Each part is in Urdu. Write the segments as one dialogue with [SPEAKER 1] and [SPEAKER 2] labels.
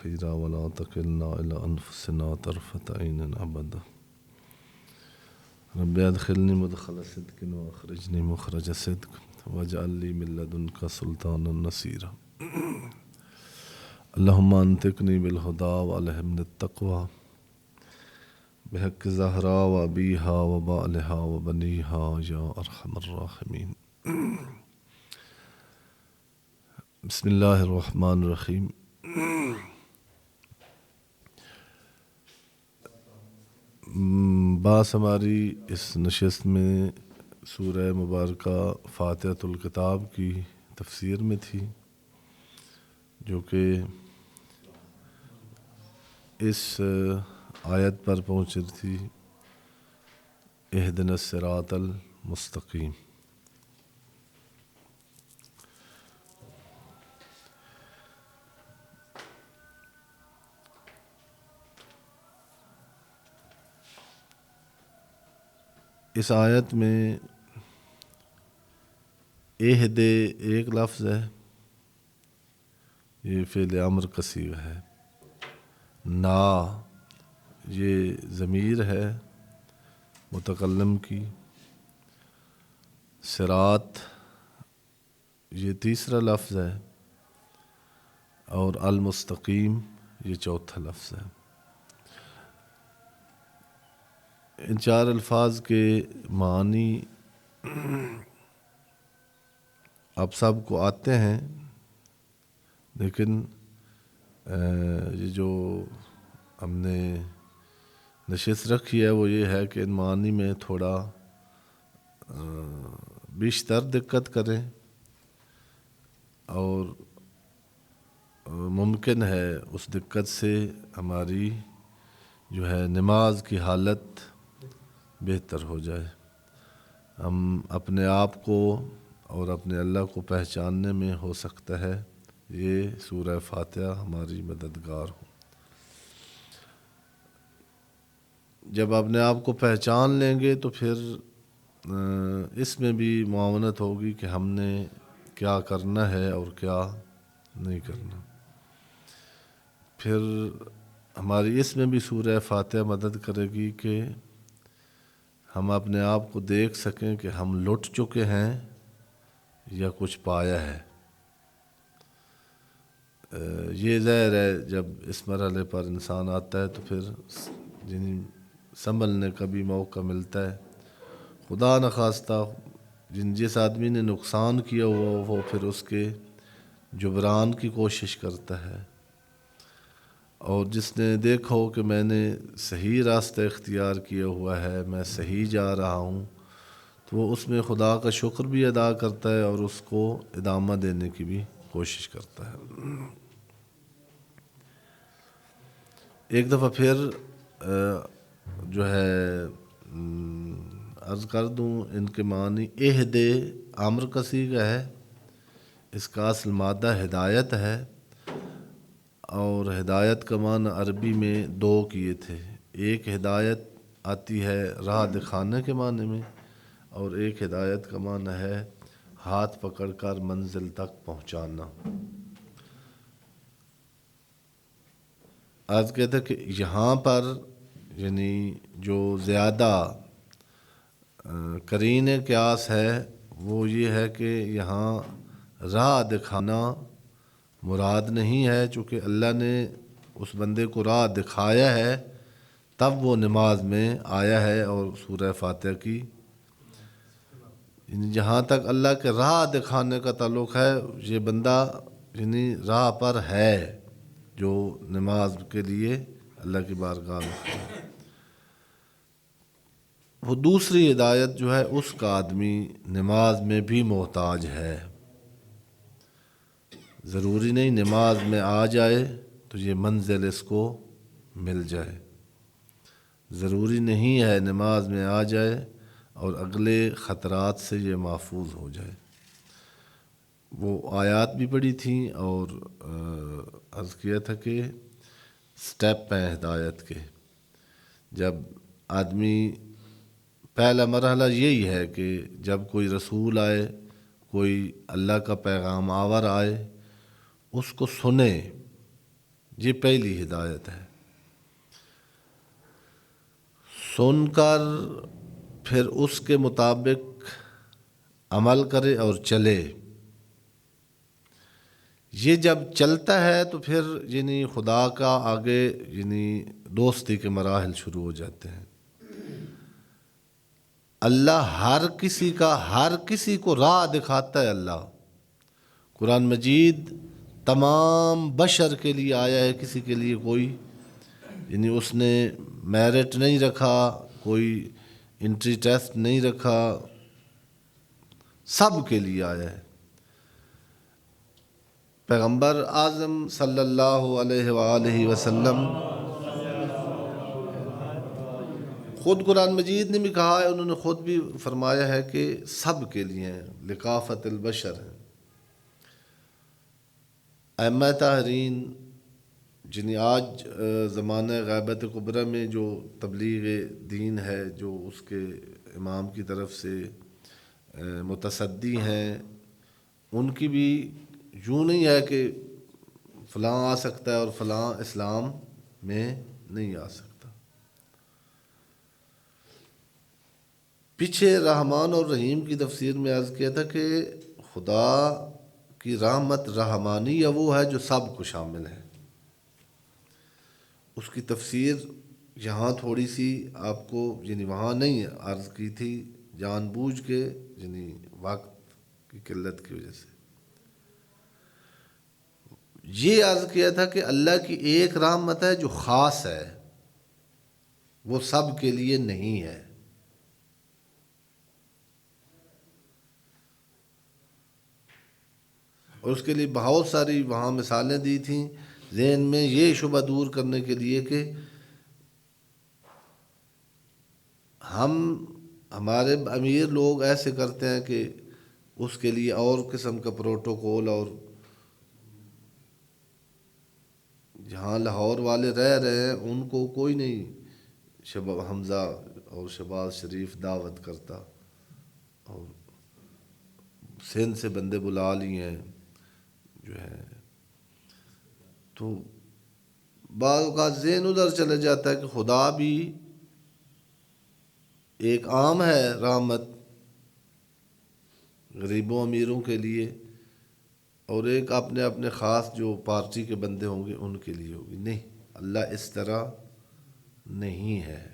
[SPEAKER 1] خيرا ولا تكلنا إلى أنفسنا طرفة عين أبدا. رب أدخلني مدخل صدق وأخرجني مخرج صدق واجعل لي من لدنك سلطانا نصيرا. اللهم انطقني بالهدى وألهمني التقوى بحق زهراء وأبيها وبعلها وبنيها يا أرحم الراحمين. بسم اللہ الرحمن الرحیم. بات ہماری اس نشست میں سورہ مبارکہ فاتحۃ الکتاب کی تفسیر میں تھی، جو کہ اس آیت پر پہنچ رہی تھی، اہدنا الصراط المستقیم. اس آیت میں اہد ایک لفظ ہے، یہ فعل امر کا صیغہ ہے. نا یہ ضمیر ہے متکلم کی. صراط یہ تیسرا لفظ ہے، اور المستقیم یہ چوتھا لفظ ہے. ان چار الفاظ کے معنی آپ سب کو آتے ہیں، لیکن یہ جو ہم نے نشست رکھی ہے وہ یہ ہے کہ ان معنی میں تھوڑا بیشتر دقت کریں، اور ممکن ہے اس دقت سے ہماری جو ہے نماز کی حالت بہتر ہو جائے. ہم اپنے آپ کو اور اپنے اللہ کو پہچاننے میں ہو سکتا ہے یہ سورہ فاتحہ ہماری مددگار ہو. جب اپنے آپ کو پہچان لیں گے تو پھر اس میں بھی معاونت ہوگی کہ ہم نے کیا کرنا ہے اور کیا نہیں کرنا. پھر ہماری اس میں بھی سورہ فاتحہ مدد کرے گی کہ ہم اپنے آپ کو دیکھ سکیں کہ ہم لٹ چکے ہیں یا کچھ پایا ہے. یہ ظاہر ہے جب اس مرحلے پر انسان آتا ہے تو پھر سنبھلنے کا بھی موقع ملتا ہے. خدا نخواستہ جس آدمی نے نقصان کیا ہوا وہ پھر اس کے جبران کی کوشش کرتا ہے، اور جس نے دیکھا ہو کہ میں نے صحیح راستہ اختیار کیا ہوا ہے، میں صحیح جا رہا ہوں، تو وہ اس میں خدا کا شکر بھی ادا کرتا ہے اور اس کو ادامہ دینے کی بھی کوشش کرتا ہے. ایک دفعہ پھر جو ہے عرض کر دوں، ان کے معنی عہد امر کا صیغہ ہے. اس کا اصل مادہ ہدایت ہے، اور ہدایت کا معنی عربی میں دو کیے تھے. ایک ہدایت آتی ہے راہ دکھانے کے معنی میں، اور ایک ہدایت کا معنی ہے ہاتھ پکڑ کر منزل تک پہنچانا. آج کہتے کہ یہاں پر یعنی جو زیادہ قرین قیاس ہے وہ یہ ہے کہ یہاں راہ دکھانا مراد نہیں ہے، چونکہ اللہ نے اس بندے کو راہ دکھایا ہے تب وہ نماز میں آیا ہے. اور سورہ فاتحہ کی یعنی جہاں تک اللہ کے راہ دکھانے کا تعلق ہے، یہ بندہ یعنی راہ پر ہے جو نماز کے لیے اللہ کی بارگاہ میں. وہ دوسری ہدایت جو ہے اس کا آدمی نماز میں بھی محتاج ہے. ضروری نہیں نماز میں آ جائے تو یہ منزل اس کو مل جائے. ضروری نہیں ہے نماز میں آ جائے اور اگلے خطرات سے یہ محفوظ ہو جائے. وہ آیات بھی پڑھی تھیں اور عرض کیا تھا کہ سٹیپ ہیں ہدایت کے. جب آدمی پہلا مرحلہ یہی ہے کہ جب کوئی رسول آئے، کوئی اللہ کا پیغام آور آئے، اس کو سنے. یہ پہلی ہدایت ہے۔ سن کر پھر اس کے مطابق عمل کرے اور چلے۔ یہ جب چلتا ہے تو پھر یعنی خدا کا آگے یعنی دوستی کے مراحل شروع ہو جاتے ہیں۔ اللہ ہر کسی کو راہ دکھاتا ہے۔ اللہ قرآن مجید تمام بشر کے لیے آیا ہے، کسی کے لیے کوئی یعنی اس نے میرٹ نہیں رکھا، کوئی انٹری ٹیسٹ نہیں رکھا، سب کے لیے آیا ہے۔ پیغمبر اعظم صلی اللہ علیہ وآلہ وسلم خود قرآن مجید نے بھی کہا ہے، انہوں نے خود بھی فرمایا ہے کہ سب کے لیے ہیں، لکافت البشر ہیں۔ ائمہ طاہرین جنہیں آج زمانہ غیبت کبریٰ میں جو تبلیغ دین ہے، جو اس کے امام کی طرف سے متصدی ہیں، ان کی بھی یوں نہیں ہے کہ فلاں آ سکتا ہے اور فلاں اسلام میں نہیں آ سکتا۔ پیچھے رحمان اور رحیم کی تفسیر میں عرض کیا تھا کہ خدا کی رحمت رحمانی یا وہ ہے جو سب کو شامل ہے۔ اس کی تفسیر یہاں تھوڑی سی آپ کو یعنی وہاں نہیں عرض کی تھی، جان بوجھ کے یعنی وقت کی قلت کی وجہ سے یہ عرض کیا تھا کہ اللہ کی ایک رحمت ہے جو خاص ہے، وہ سب کے لیے نہیں ہے۔ اور اس کے لیے بہت ساری وہاں مثالیں دی تھیں، ذہن میں یہ شبہ دور کرنے کے لیے کہ ہمارے امیر لوگ ایسے کرتے ہیں کہ اس کے لیے اور قسم کا پروٹوکول، اور جہاں لاہور والے رہ رہے ہیں ان کو کوئی نہیں حمزہ اور شہباز شریف دعوت کرتا، اور سندھ سے بندے بلا لیے ہیں جو ہے، تو بعض اوقات ذہن ادھر چلے جاتا ہے کہ خدا بھی ایک عام ہے رحمت غریبوں امیروں کے لیے، اور ایک اپنے اپنے خاص جو پارٹی کے بندے ہوں گے ان کے لیے ہوگی۔ نہیں، اللہ اس طرح نہیں ہے۔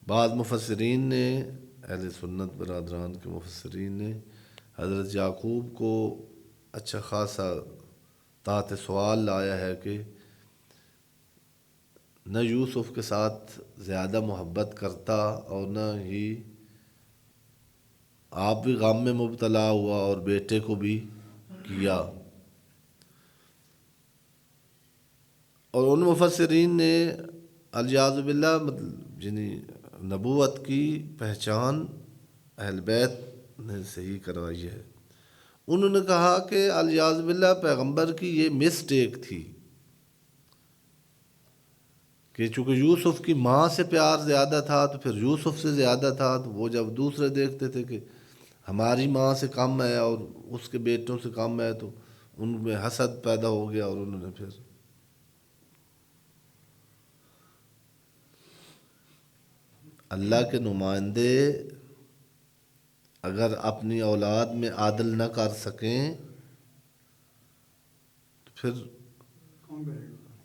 [SPEAKER 1] بعض مفسرین نے، اہل سنت برادران کے مفسرین نے حضرت یعقوب کو اچھا خاصا تحت سوال لایا ہے کہ نہ یوسف کے ساتھ زیادہ محبت کرتا اور نہ ہی آپ بھی غم میں مبتلا ہوا اور بیٹے کو بھی کیا۔ اور ان مفسرین نے الیاذ باللہ یعنی نبوت کی پہچان اہل بیت نے صحیح کروائی ہے۔ انہوں نے کہا کہ الیاذ باللہ پیغمبر کی یہ مسٹیک تھی کہ چونکہ یوسف کی ماں سے پیار زیادہ تھا تو پھر یوسف سے زیادہ تھا، تو وہ جب دوسرے دیکھتے تھے کہ ہماری ماں سے کم ہے اور اس کے بیٹوں سے کم ہے تو ان میں حسد پیدا ہو گیا، اور انہوں نے پھر اللہ کے نمائندے اگر اپنی اولاد میں عادل نہ کر سکیں تو پھر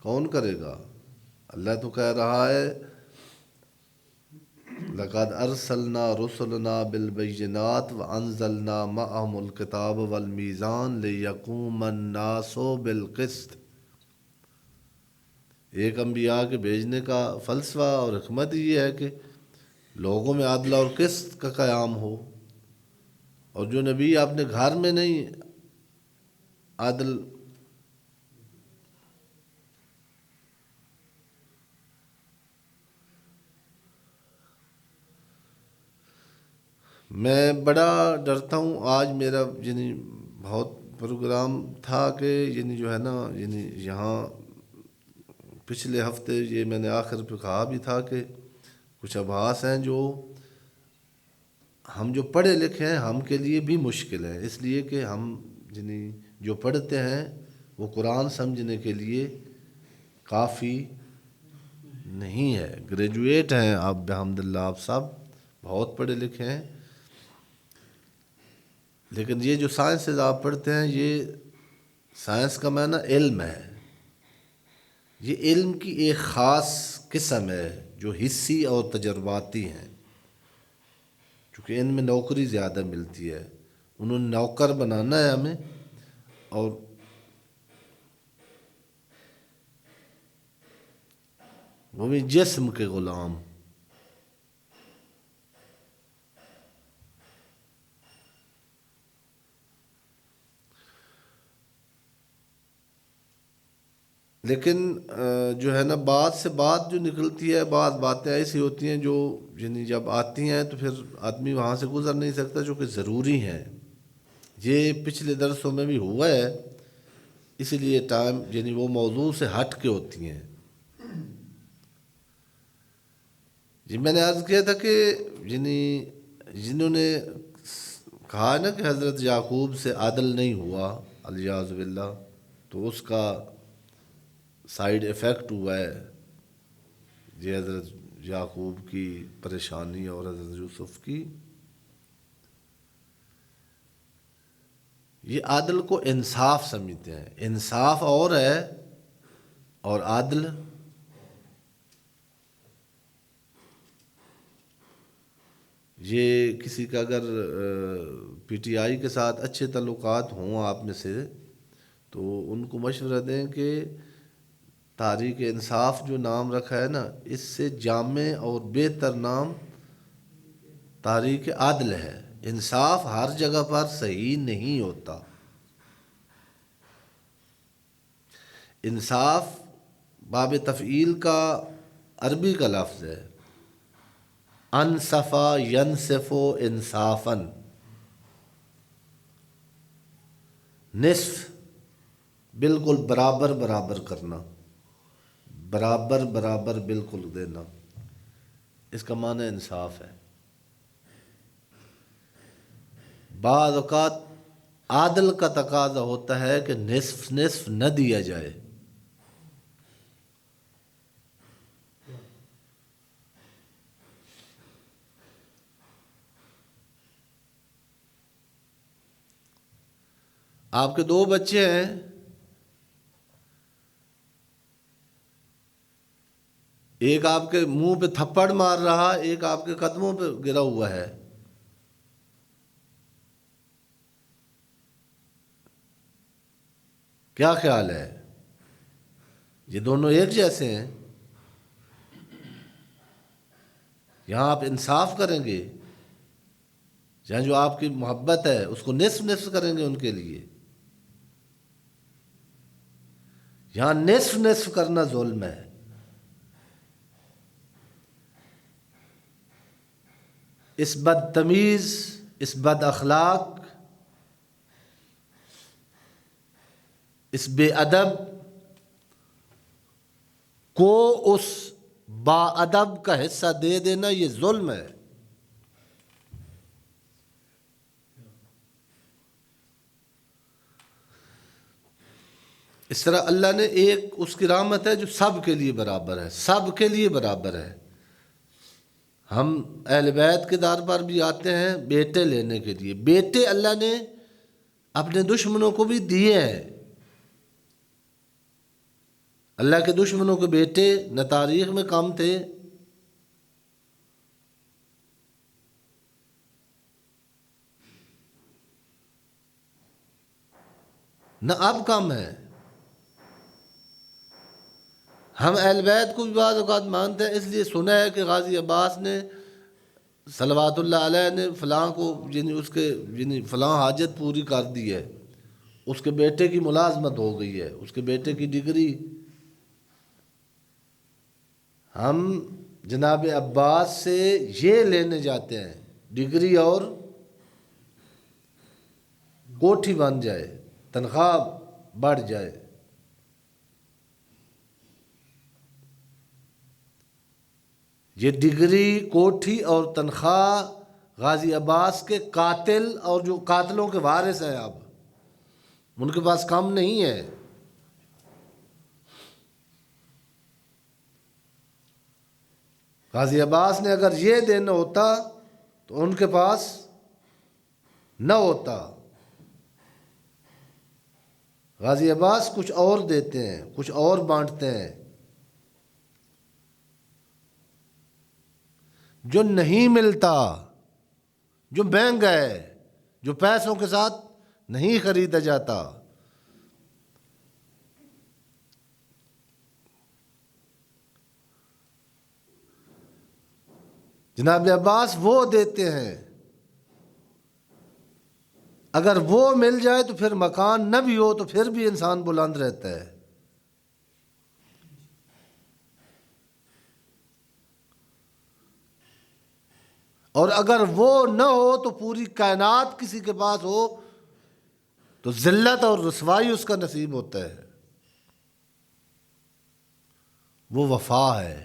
[SPEAKER 1] کون کرے گا؟ اللہ تو کہہ رہا ہے لَقَدْ أَرْسَلْنَا رُسُلَنَا بِالْبَيِّنَاتِ وَأَنزَلْنَا مَعَهُمُ الْكِتَابَ وَالْمِيزَانَ لِيَقُومَ النَّاسُ بِالْقِسْطِ۔ ایک انبیاء کے بھیجنے کا فلسفہ اور حکمت یہ ہے کہ لوگوں میں عدل اور قسط کا قیام ہو، اور جو نبی اپنے گھر میں نہیں عدل میں بڑا ڈرتا ہوں۔ آج میرا یعنی بہت پروگرام تھا کہ یعنی جو ہے نا یعنی یہاں پچھلے ہفتے یہ میں نے آخر پہ کہا بھی تھا کہ کچھ آبھاس ہیں جو ہم جو پڑھے لکھے ہیں ہم کے لیے بھی مشکل ہے، اس لیے کہ ہم یعنی جو پڑھتے ہیں وہ قرآن سمجھنے کے لیے کافی نہیں ہے۔ گریجویٹ ہیں آپ بحمد اللہ، آپ سب بہت پڑھے لکھے ہیں، لیکن یہ جو سائنسز آپ پڑھتے ہیں، یہ سائنس کا معنی علم ہے۔ یہ علم کی ایک خاص قسم ہے جو حصی اور تجرباتی ہیں، چونکہ ان میں نوکری زیادہ ملتی ہے۔ انہوں نے نوکر بنانا ہے ہمیں، اور وہ بھی جسم کے غلام۔ لیکن جو ہے نا، بات سے بات جو نکلتی ہے، بعض باتیں ایسی ہوتی ہیں جو یعنی جب آتی ہیں تو پھر آدمی وہاں سے گزر نہیں سکتا، جو کہ ضروری ہیں۔ یہ پچھلے درسوں میں بھی ہوا ہے، اسی لیے ٹائم یعنی وہ موضوع سے ہٹ کے ہوتی ہیں۔ جی میں نے عرض کیا تھا کہ یعنی جنہوں نے کہا نا کہ حضرت یعقوب سے عدل نہیں ہوا الیاذ باللہ، تو اس کا سائیڈ ایفیکٹ ہوا ہے یہ حضرت یعقوب کی پریشانی اور حضرت یوسف کی۔ یہ عدل کو انصاف سمجھتے ہیں، انصاف اور ہے اور عدل یہ کسی کا اگر پی ٹی آئی کے ساتھ اچھے تعلقات ہوں آپ میں سے، تو ان کو مشورہ دیں کہ تحریک انصاف جو نام رکھا ہے نا، اس سے جامع اور بہتر نام تحریک عدل ہے۔ انصاف ہر جگہ پر صحیح نہیں ہوتا۔ انصاف باب تفعیل کا عربی کا لفظ ہے، انصفا ینصف انصافا، نصف بالکل برابر برابر کرنا، برابر برابر بالکل دینا، اس کا معنی انصاف ہے۔ بعض اوقات عادل کا تقاضا ہوتا ہے کہ نصف نصف نہ دیا جائے۔ آپ کے 2 بچے ہیں، ایک آپ کے منہ پہ تھپڑ مار رہا، ایک آپ کے قدموں پہ گرا ہوا ہے، کیا خیال ہے؟ یہ دونوں ایک جیسے ہیں؟ یہاں آپ انصاف کریں گے، یہاں جو آپ کی محبت ہے اس کو نصف نصف کریں گے ان کے لیے؟ یہاں نصف نصف کرنا ظلم ہے۔ اس بدتمیز، اس بد اخلاق، اس بے ادب کو اس با ادب کا حصہ دے دینا، یہ ظلم ہے۔ اس طرح اللہ نے ایک اس کی رحمت ہے جو سب کے لیے برابر ہے، سب کے لیے برابر ہے۔ ہم اہل بیت کے دار پر بھی آتے ہیں بیٹے لینے کے لیے، بیٹے اللہ نے اپنے دشمنوں کو بھی دیے ہیں۔ اللہ کے دشمنوں کے بیٹے نہ تاریخ میں کم تھے نہ اب کم ہے۔ ہم اہل بیت کو بھی بعض اوقات مانتے ہیں، اس لیے سنا ہے کہ غازی عباس نے صلوات اللہ علیہ نے فلاں کو یعنی اس کے یعنی فلاں حاجت پوری کر دی ہے، اس کے بیٹے کی ملازمت ہو گئی ہے، اس کے بیٹے کی ڈگری۔ ہم جناب عباس سے یہ لینے جاتے ہیں ڈگری اور کوٹھی بن جائے، تنخواہ بڑھ جائے۔ یہ ڈگری، کوٹھی اور تنخواہ غازی عباس کے قاتل اور جو قاتلوں کے وارث ہیں اب ان کے پاس کم نہیں ہے. غازی عباس نے اگر یہ دن ہوتا تو ان کے پاس نہ ہوتا. غازی عباس کچھ اور دیتے ہیں، کچھ اور بانٹتے ہیں. جو نہیں ملتا، جو مہنگا ہے، جو پیسوں کے ساتھ نہیں خریدا جاتا، جناب عباس وہ دیتے ہیں. اگر وہ مل جائے تو پھر مکان نہ بھی ہو تو پھر بھی انسان بلند رہتا ہے. اور اگر وہ نہ ہو تو پوری کائنات کسی کے پاس ہو تو ذلت اور رسوائی اس کا نصیب ہوتا ہے. وہ وفا ہے.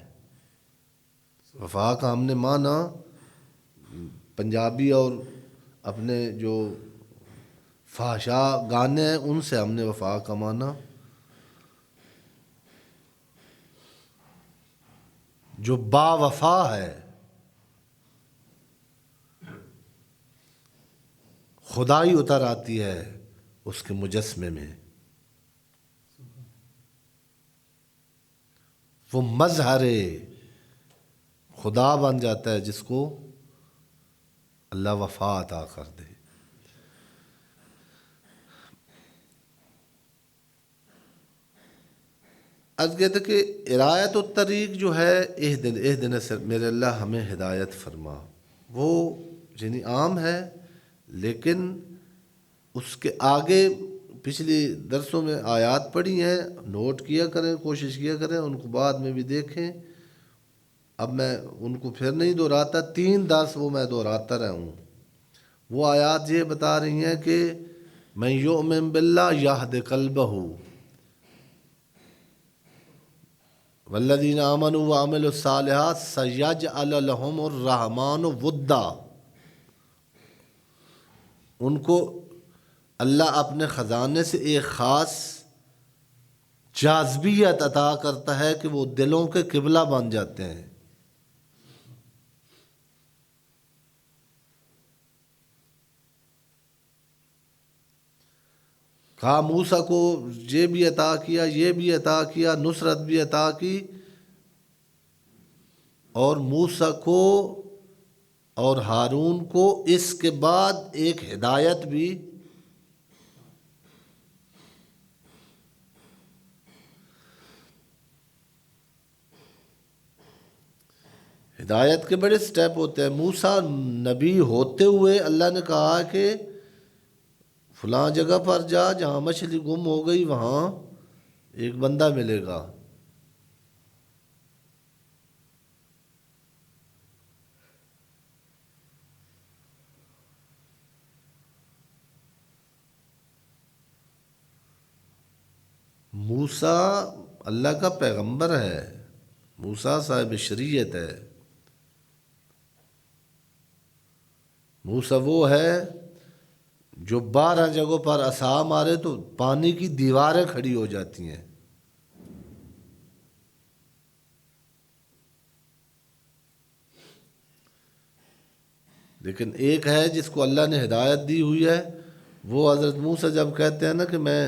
[SPEAKER 1] وفا کا ہم نے مانا پنجابی اور اپنے جو فحشا گانے ہیں ان سے ہم نے وفا کا مانا. جو با وفا ہے خدائی اتر آتی ہے اس کے مجسمے میں. وہ مظہر خدا بن جاتا ہے جس کو اللہ وفا عطا کر دے. از کہتے کہ ارایت الطریق جو ہے اہدنا میرے اللہ ہمیں ہدایت فرما، وہ یعنی عام ہے، لیکن اس کے آگے پچھلی درسوں میں آیات پڑھی ہیں، نوٹ کیا کریں، کوشش کیا کریں، ان کو بعد میں بھی دیکھیں. اب میں ان کو پھر نہیں دہراتا، 3 درس وہ میں دہراتا رہا ہوں. وہ آیات یہ بتا رہی ہیں کہ من یؤمن باللہ یہد قلبہ والذین آمنوا وعملوا الصالحات سیجعل لهم الرحمن ودا. ان کو اللہ اپنے خزانے سے ایک خاص جاذبیت عطا کرتا ہے کہ وہ دلوں کے قبلہ بن جاتے ہیں. کہا موسیٰ کو یہ بھی عطا کیا، یہ بھی عطا کیا، نصرت بھی عطا کی، اور موسیٰ کو اور ہارون کو اس کے بعد ایک ہدایت بھی. ہدایت کے بڑے سٹیپ ہوتے ہیں. موسیٰ نبی ہوتے ہوئے اللہ نے کہا کہ فلاں جگہ پر جا، جہاں مچھلی گم ہو گئی وہاں ایک بندہ ملے گا. موسیٰ اللہ کا پیغمبر ہے، موسیٰ صاحب شریعت ہے. موسیٰ وہ ہے جو 12 جگہوں پر عصا مارے تو پانی کی دیواریں کھڑی ہو جاتی ہیں. لیکن ایک ہے جس کو اللہ نے ہدایت دی ہوئی ہے، وہ حضرت موسیٰ جب کہتے ہیں نا کہ میں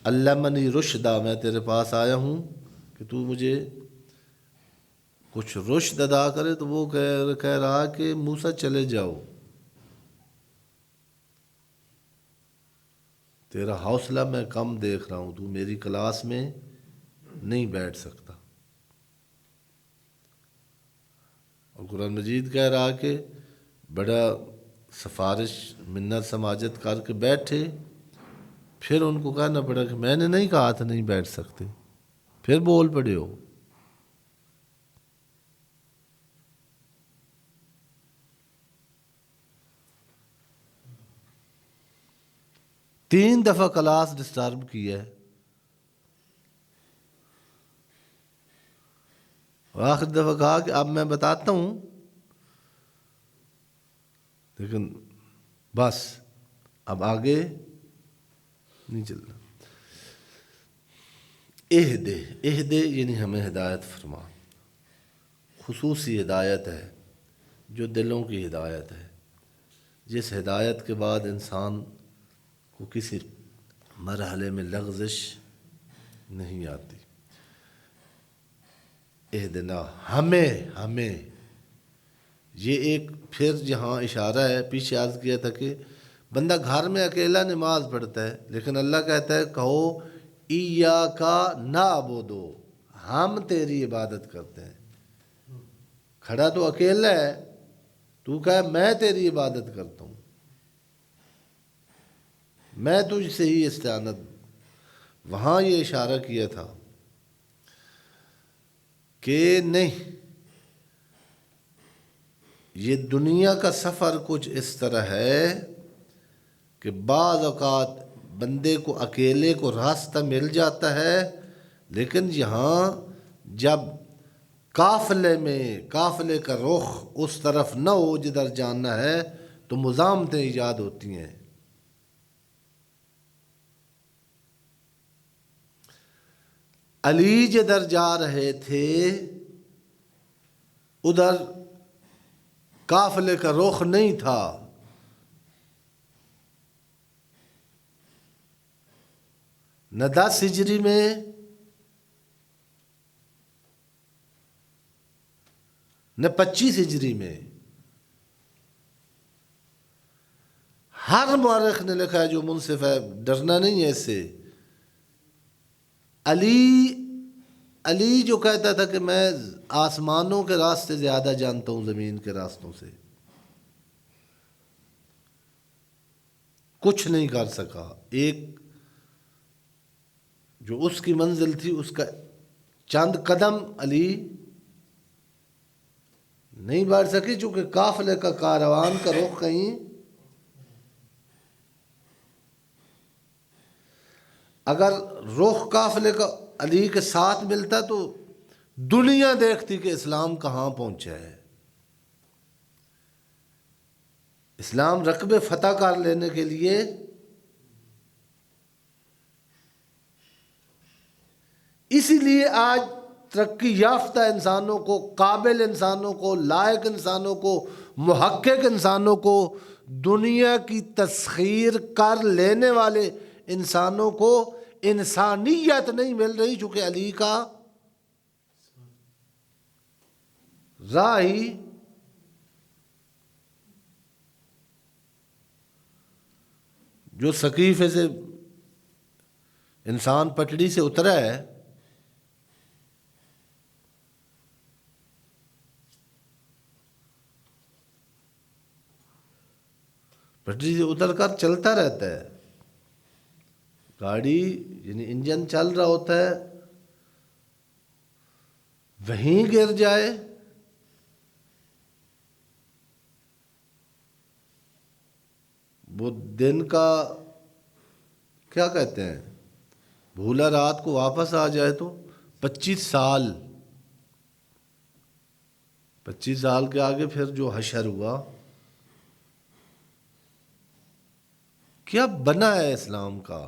[SPEAKER 1] علمنی رشدا، میں تیرے پاس آیا ہوں کہ تو مجھے کچھ رشد ادا کرے، تو وہ کہہ رہا کہ موسیٰ چلے جاؤ، تیرا حوصلہ میں کم دیکھ رہا ہوں، تو میری کلاس میں نہیں بیٹھ سکتا. اور قرآن مجید کہہ رہا کہ بڑا سفارش منت سماجت کر کے بیٹھے، پھر ان کو کہنا پڑا کہ میں نے نہیں کہا تھا نہیں بیٹھ سکتے، پھر بول پڑے ہو. تین دفعہ کلاس ڈسٹرب کی ہے، اور آخری دفعہ کہا کہ اب میں بتاتا ہوں لیکن بس اب آگے نہیں چلنا. اہدے یعنی ہمیں ہدایت فرما، خصوصی ہدایت ہے جو دلوں کی ہدایت ہے، جس ہدایت کے بعد انسان کو کسی مرحلے میں لغزش نہیں آتی. اہدنا ہمیں یہ ایک پھر جہاں اشارہ ہے، پیچھے عرض کیا تھا کہ بندہ گھر میں اکیلا نماز پڑھتا ہے، لیکن اللہ کہتا ہے کہو ایاکا نعبدو، ہم تیری عبادت کرتے ہیں. کھڑا تو اکیلا ہے، تو کہے میں تیری عبادت کرتا ہوں، میں تجھ سے ہی استعانت. وہاں یہ اشارہ کیا تھا کہ نہیں، یہ دنیا کا سفر کچھ اس طرح ہے کہ بعض اوقات بندے کو اکیلے کو راستہ مل جاتا ہے، لیکن یہاں جب قافلے کا رخ اس طرف نہ ہو جدھر جانا ہے تو مزاحمتیں ایجاد ہوتی ہیں. علی جدھر جا رہے تھے ادھر قافلے کا رخ نہیں تھا. نہ 10 ہجری میں نہ 25 ہجری میں. ہر مورخ نے لکھا ہے جو منصف ہے، ڈرنا نہیں ہے اس سے. علی جو کہتا تھا کہ میں آسمانوں کے راستے زیادہ جانتا ہوں زمین کے راستوں سے، کچھ نہیں کر سکا. ایک جو اس کی منزل تھی اس کا چند قدم علی نہیں بڑھ سکی، چونکہ قافلے کا کاروان کا رخ کہیں. اگر رخ قافلے کا علی کے ساتھ ملتا تو دنیا دیکھتی کہ اسلام کہاں پہنچا ہے. اسلام رقبے فتح کر لینے کے لیے اسی لیے آج ترقی یافتہ انسانوں کو، قابل انسانوں کو، لائق انسانوں کو، محقق انسانوں کو، دنیا کی تسخیر کر لینے والے انسانوں کو انسانیت نہیں مل رہی، چونکہ علی کا راہ ہی جو سقیفے سے انسان پٹڑی سے اترا ہے، پٹری سے اتر کر چلتا رہتا ہے. گاڑی یعنی انجن چل رہا ہوتا ہے، وہیں گر جائے وہ دن کا کیا کہتے ہیں، بھولا رات کو واپس آ جائے تو 25 سال کے آگے پھر جو حشر ہوا، کیا بنا ہے اسلام کا،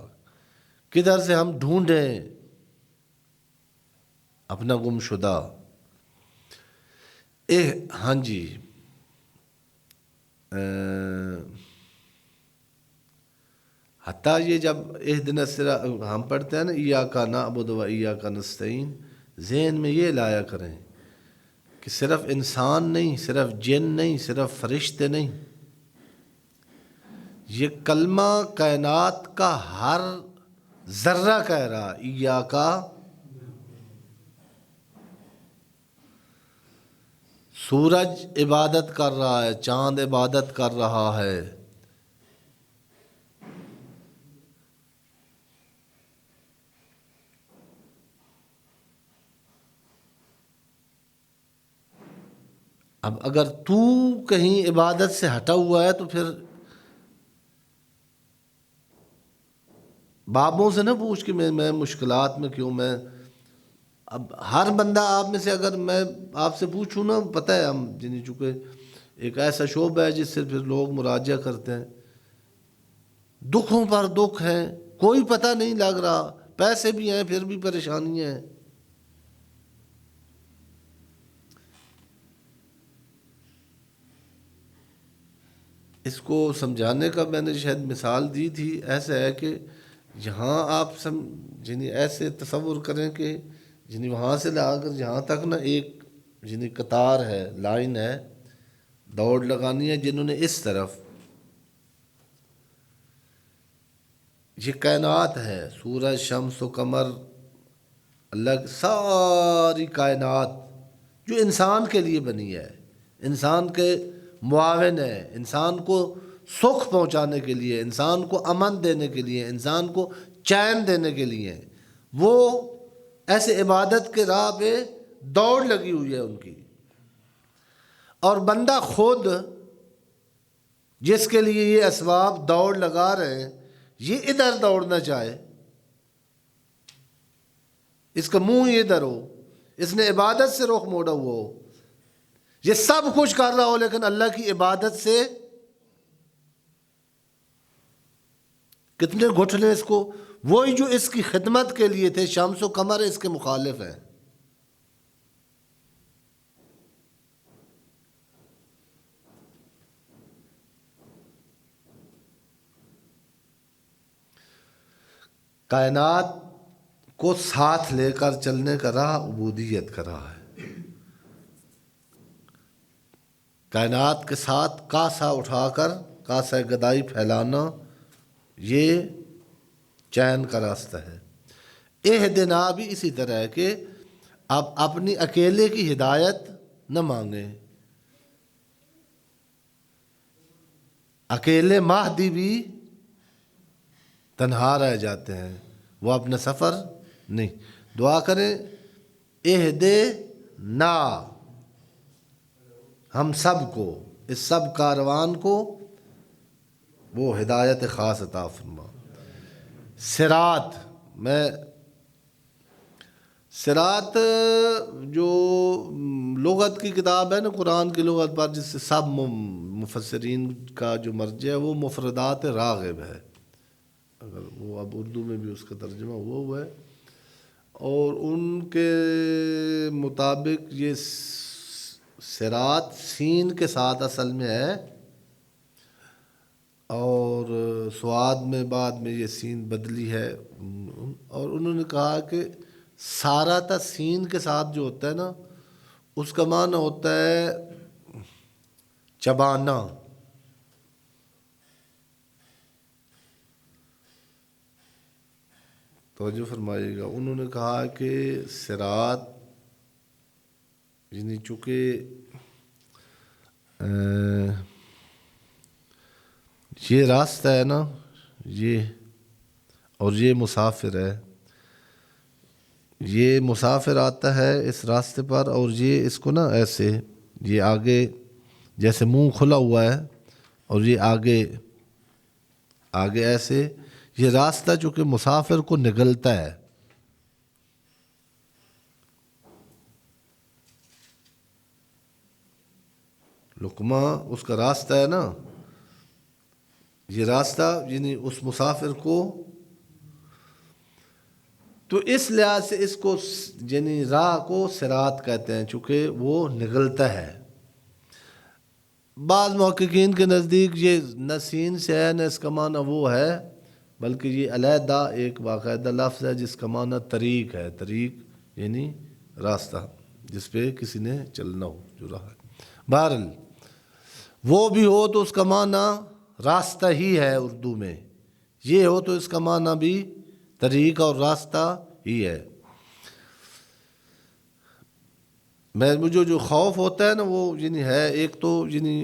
[SPEAKER 1] کدھر سے ہم ڈھونڈیں اپنا گم شدہ. ہاں جی، حتیٰ یہ جب اہدنا الصراط ہم پڑھتے ہیں نا، ایاک نعبد و ایاک نستعین، ذہن میں یہ لایا کریں کہ صرف انسان نہیں، صرف جن نہیں، صرف فرشتے نہیں، یہ کلمہ کائنات کا ہر ذرہ کہہ رہا ایاک. سورج عبادت کر رہا ہے، چاند عبادت کر رہا ہے. اب اگر تو کہیں عبادت سے ہٹا ہوا ہے تو پھر بابوں سے نہ پوچھ کہ میں مشکلات میں کیوں. میں اب ہر بندہ آپ میں سے، اگر میں آپ سے پوچھوں نا، پتہ ہے ہم چونکہ ایک ایسا شعبہ ہے جس سے پھر لوگ مراجعہ کرتے ہیں، دکھوں پر دکھ ہیں، کوئی پتہ نہیں لگ رہا، پیسے بھی ہیں پھر بھی پریشانیاں ہیں۔ اس کو سمجھانے کا میں نے شاید مثال دی تھی، ایسا ہے کہ یہاں آپ یعنی ایسے تصور کریں کہ یعنی وہاں سے لا کر یہاں تک نا ایک یعنی قطار ہے، لائن ہے، دوڑ لگانی ہے جنہوں نے اس طرف، یہ کائنات ہے، سورج، شمس و قمر، اللہ کی ساری کائنات جو انسان کے لیے بنی ہے، انسان کے معاون ہے، انسان کو سکھ پہنچانے کے لیے، انسان کو امن دینے کے لیے، انسان کو چین دینے کے لیے، وہ ایسے عبادت کے راہ پہ دوڑ لگی ہوئی ہے ان کی، اور بندہ خود جس کے لیے یہ اسباب دوڑ لگا رہے ہیں، یہ ادھر دوڑنا چاہے، اس کا منہ ادھر ہو، اس نے عبادت سے رخ موڑا ہوا ہو، یہ سب کچھ کر رہا ہو لیکن اللہ کی عبادت سے کتنے گھٹنے اس کو، وہی جو اس کی خدمت کے لیے تھے، شمس و قمر اس کے مخالف ہیں۔ کائنات کو ساتھ لے کر چلنے کا راہ عبودیت کا راہ ہے، کائنات کے ساتھ کاسا اٹھا کر کاسا گدائی پھیلانا، یہ چین کا راستہ ہے۔ اہدنا بھی اسی طرح ہے کہ آپ اپنی اکیلے کی ہدایت نہ مانگیں، اکیلے مہدی بھی تنہا رہ جاتے ہیں، وہ اپنا سفر نہیں، دعا کریں اہدنا، ہم سب کو، اس سب کاروان کو وہ ہدایت خاص عطا فرما۔ صراط، صراط جو لغت کی کتاب ہے نا، قرآن کی لغت پر جس سے سب مفسرین کا جو مرجع ہے وہ مفردات راغب ہے، اگر وہ اب اردو میں بھی اس کا ترجمہ ہوا ہے، اور ان کے مطابق یہ صراط سین کے ساتھ اصل میں ہے، اور سواد میں بعد میں یہ سین بدلی ہے، اور انہوں نے کہا کہ سارا تا سین کے ساتھ جو ہوتا ہے نا، اس کا معنی ہوتا ہے چبانا، توجہ فرمائیے گا۔ انہوں نے کہا کہ صراط یعنی چونکہ یہ راستہ ہے نا، یہ اور یہ مسافر ہے، یہ مسافر آتا ہے اس راستے پر، اور یہ اس کو نا ایسے، یہ آگے جیسے منہ کھلا ہوا ہے، اور یہ آگے ایسے، یہ راستہ چونکہ مسافر کو نگلتا ہے، لقمہ اس کا راستہ ہے نا، یہ راستہ یعنی اس مسافر کو، تو اس لحاظ سے اس کو یعنی راہ کو صراط کہتے ہیں، چونکہ وہ نگلتا ہے۔ بعض محققین کے نزدیک یہ نہ سین سے ہے، نہ اس کا معنی وہ ہے، بلکہ یہ علیحدہ ایک باقاعدہ لفظ ہے جس کا معنی طریق ہے، طریق یعنی راستہ جس پہ کسی نے چلنا ہو، جو راہ ہے۔ بہرحال وہ بھی ہو تو اس کا معنی راستہ ہی ہے اردو میں، یہ ہو تو اس کا معنی بھی طریق اور راستہ ہی ہے۔ مجھے جو خوف ہوتا ہے نا وہ یعنی ہے، ایک تو یعنی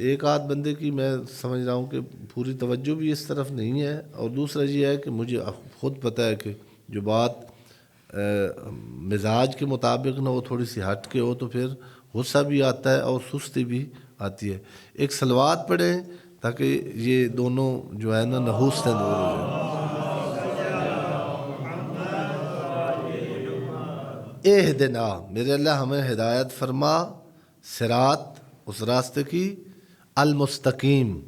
[SPEAKER 1] ایک آدھ بندے کی میں سمجھ رہا ہوں کہ پوری توجہ بھی اس طرف نہیں ہے، اور دوسرا یہ ہے کہ مجھے خود پتہ ہے کہ جو بات مزاج کے مطابق نہ وہ تھوڑی سی ہٹ کے ہو تو پھر غصہ بھی آتا ہے اور سستی بھی آتی ہے۔ ایک صلوات پڑھیں تاکہ یہ دونوں جو ہے نا نحوس سے دور ہو جائیں۔ اہدنا، میرے اللہ ہمیں ہدایت فرما، صراط اس راستے کی، المستقیم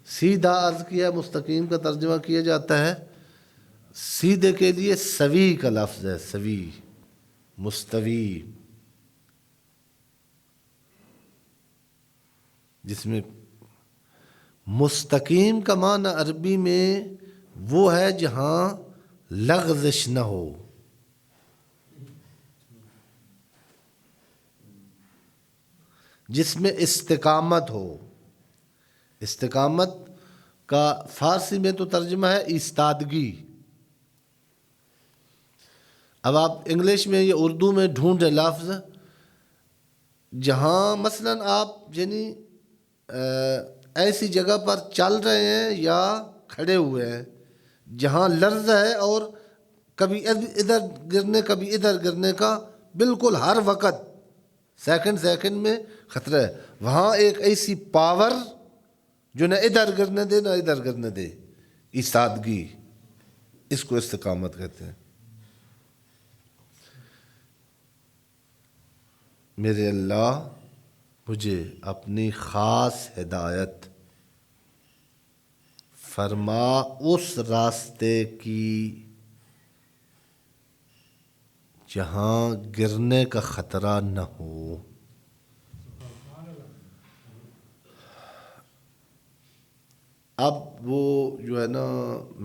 [SPEAKER 1] سیدھا عرض کیا، مستقیم کا ترجمہ کیا جاتا ہے سیدھے کے لیے سوی کا لفظ ہے، سوی، مستوی، جس میں مستقیم کا معنی عربی میں وہ ہے جہاں لغزش نہ ہو، جس میں استقامت ہو۔ استقامت کا فارسی میں تو ترجمہ ہے ایستادگی۔ اب آپ انگلش میں یا اردو میں ڈھونڈیں لفظ جہاں مثلاً آپ یعنی ایسی جگہ پر چل رہے ہیں یا کھڑے ہوئے ہیں جہاں لرز ہے اور کبھی ادھر گرنے کبھی ادھر گرنے کا بالکل ہر وقت سیکنڈ میں خطرہ ہے، وہاں ایک ایسی پاور جو نہ ادھر گرنے دے نہ ادھر گرنے دے، ایستادگی، اس کو استقامت کہتے ہیں۔ میرے اللہ مجھے اپنی خاص ہدایت فرما اس راستے کی جہاں گرنے کا خطرہ نہ ہو۔ اب وہ جو ہے نا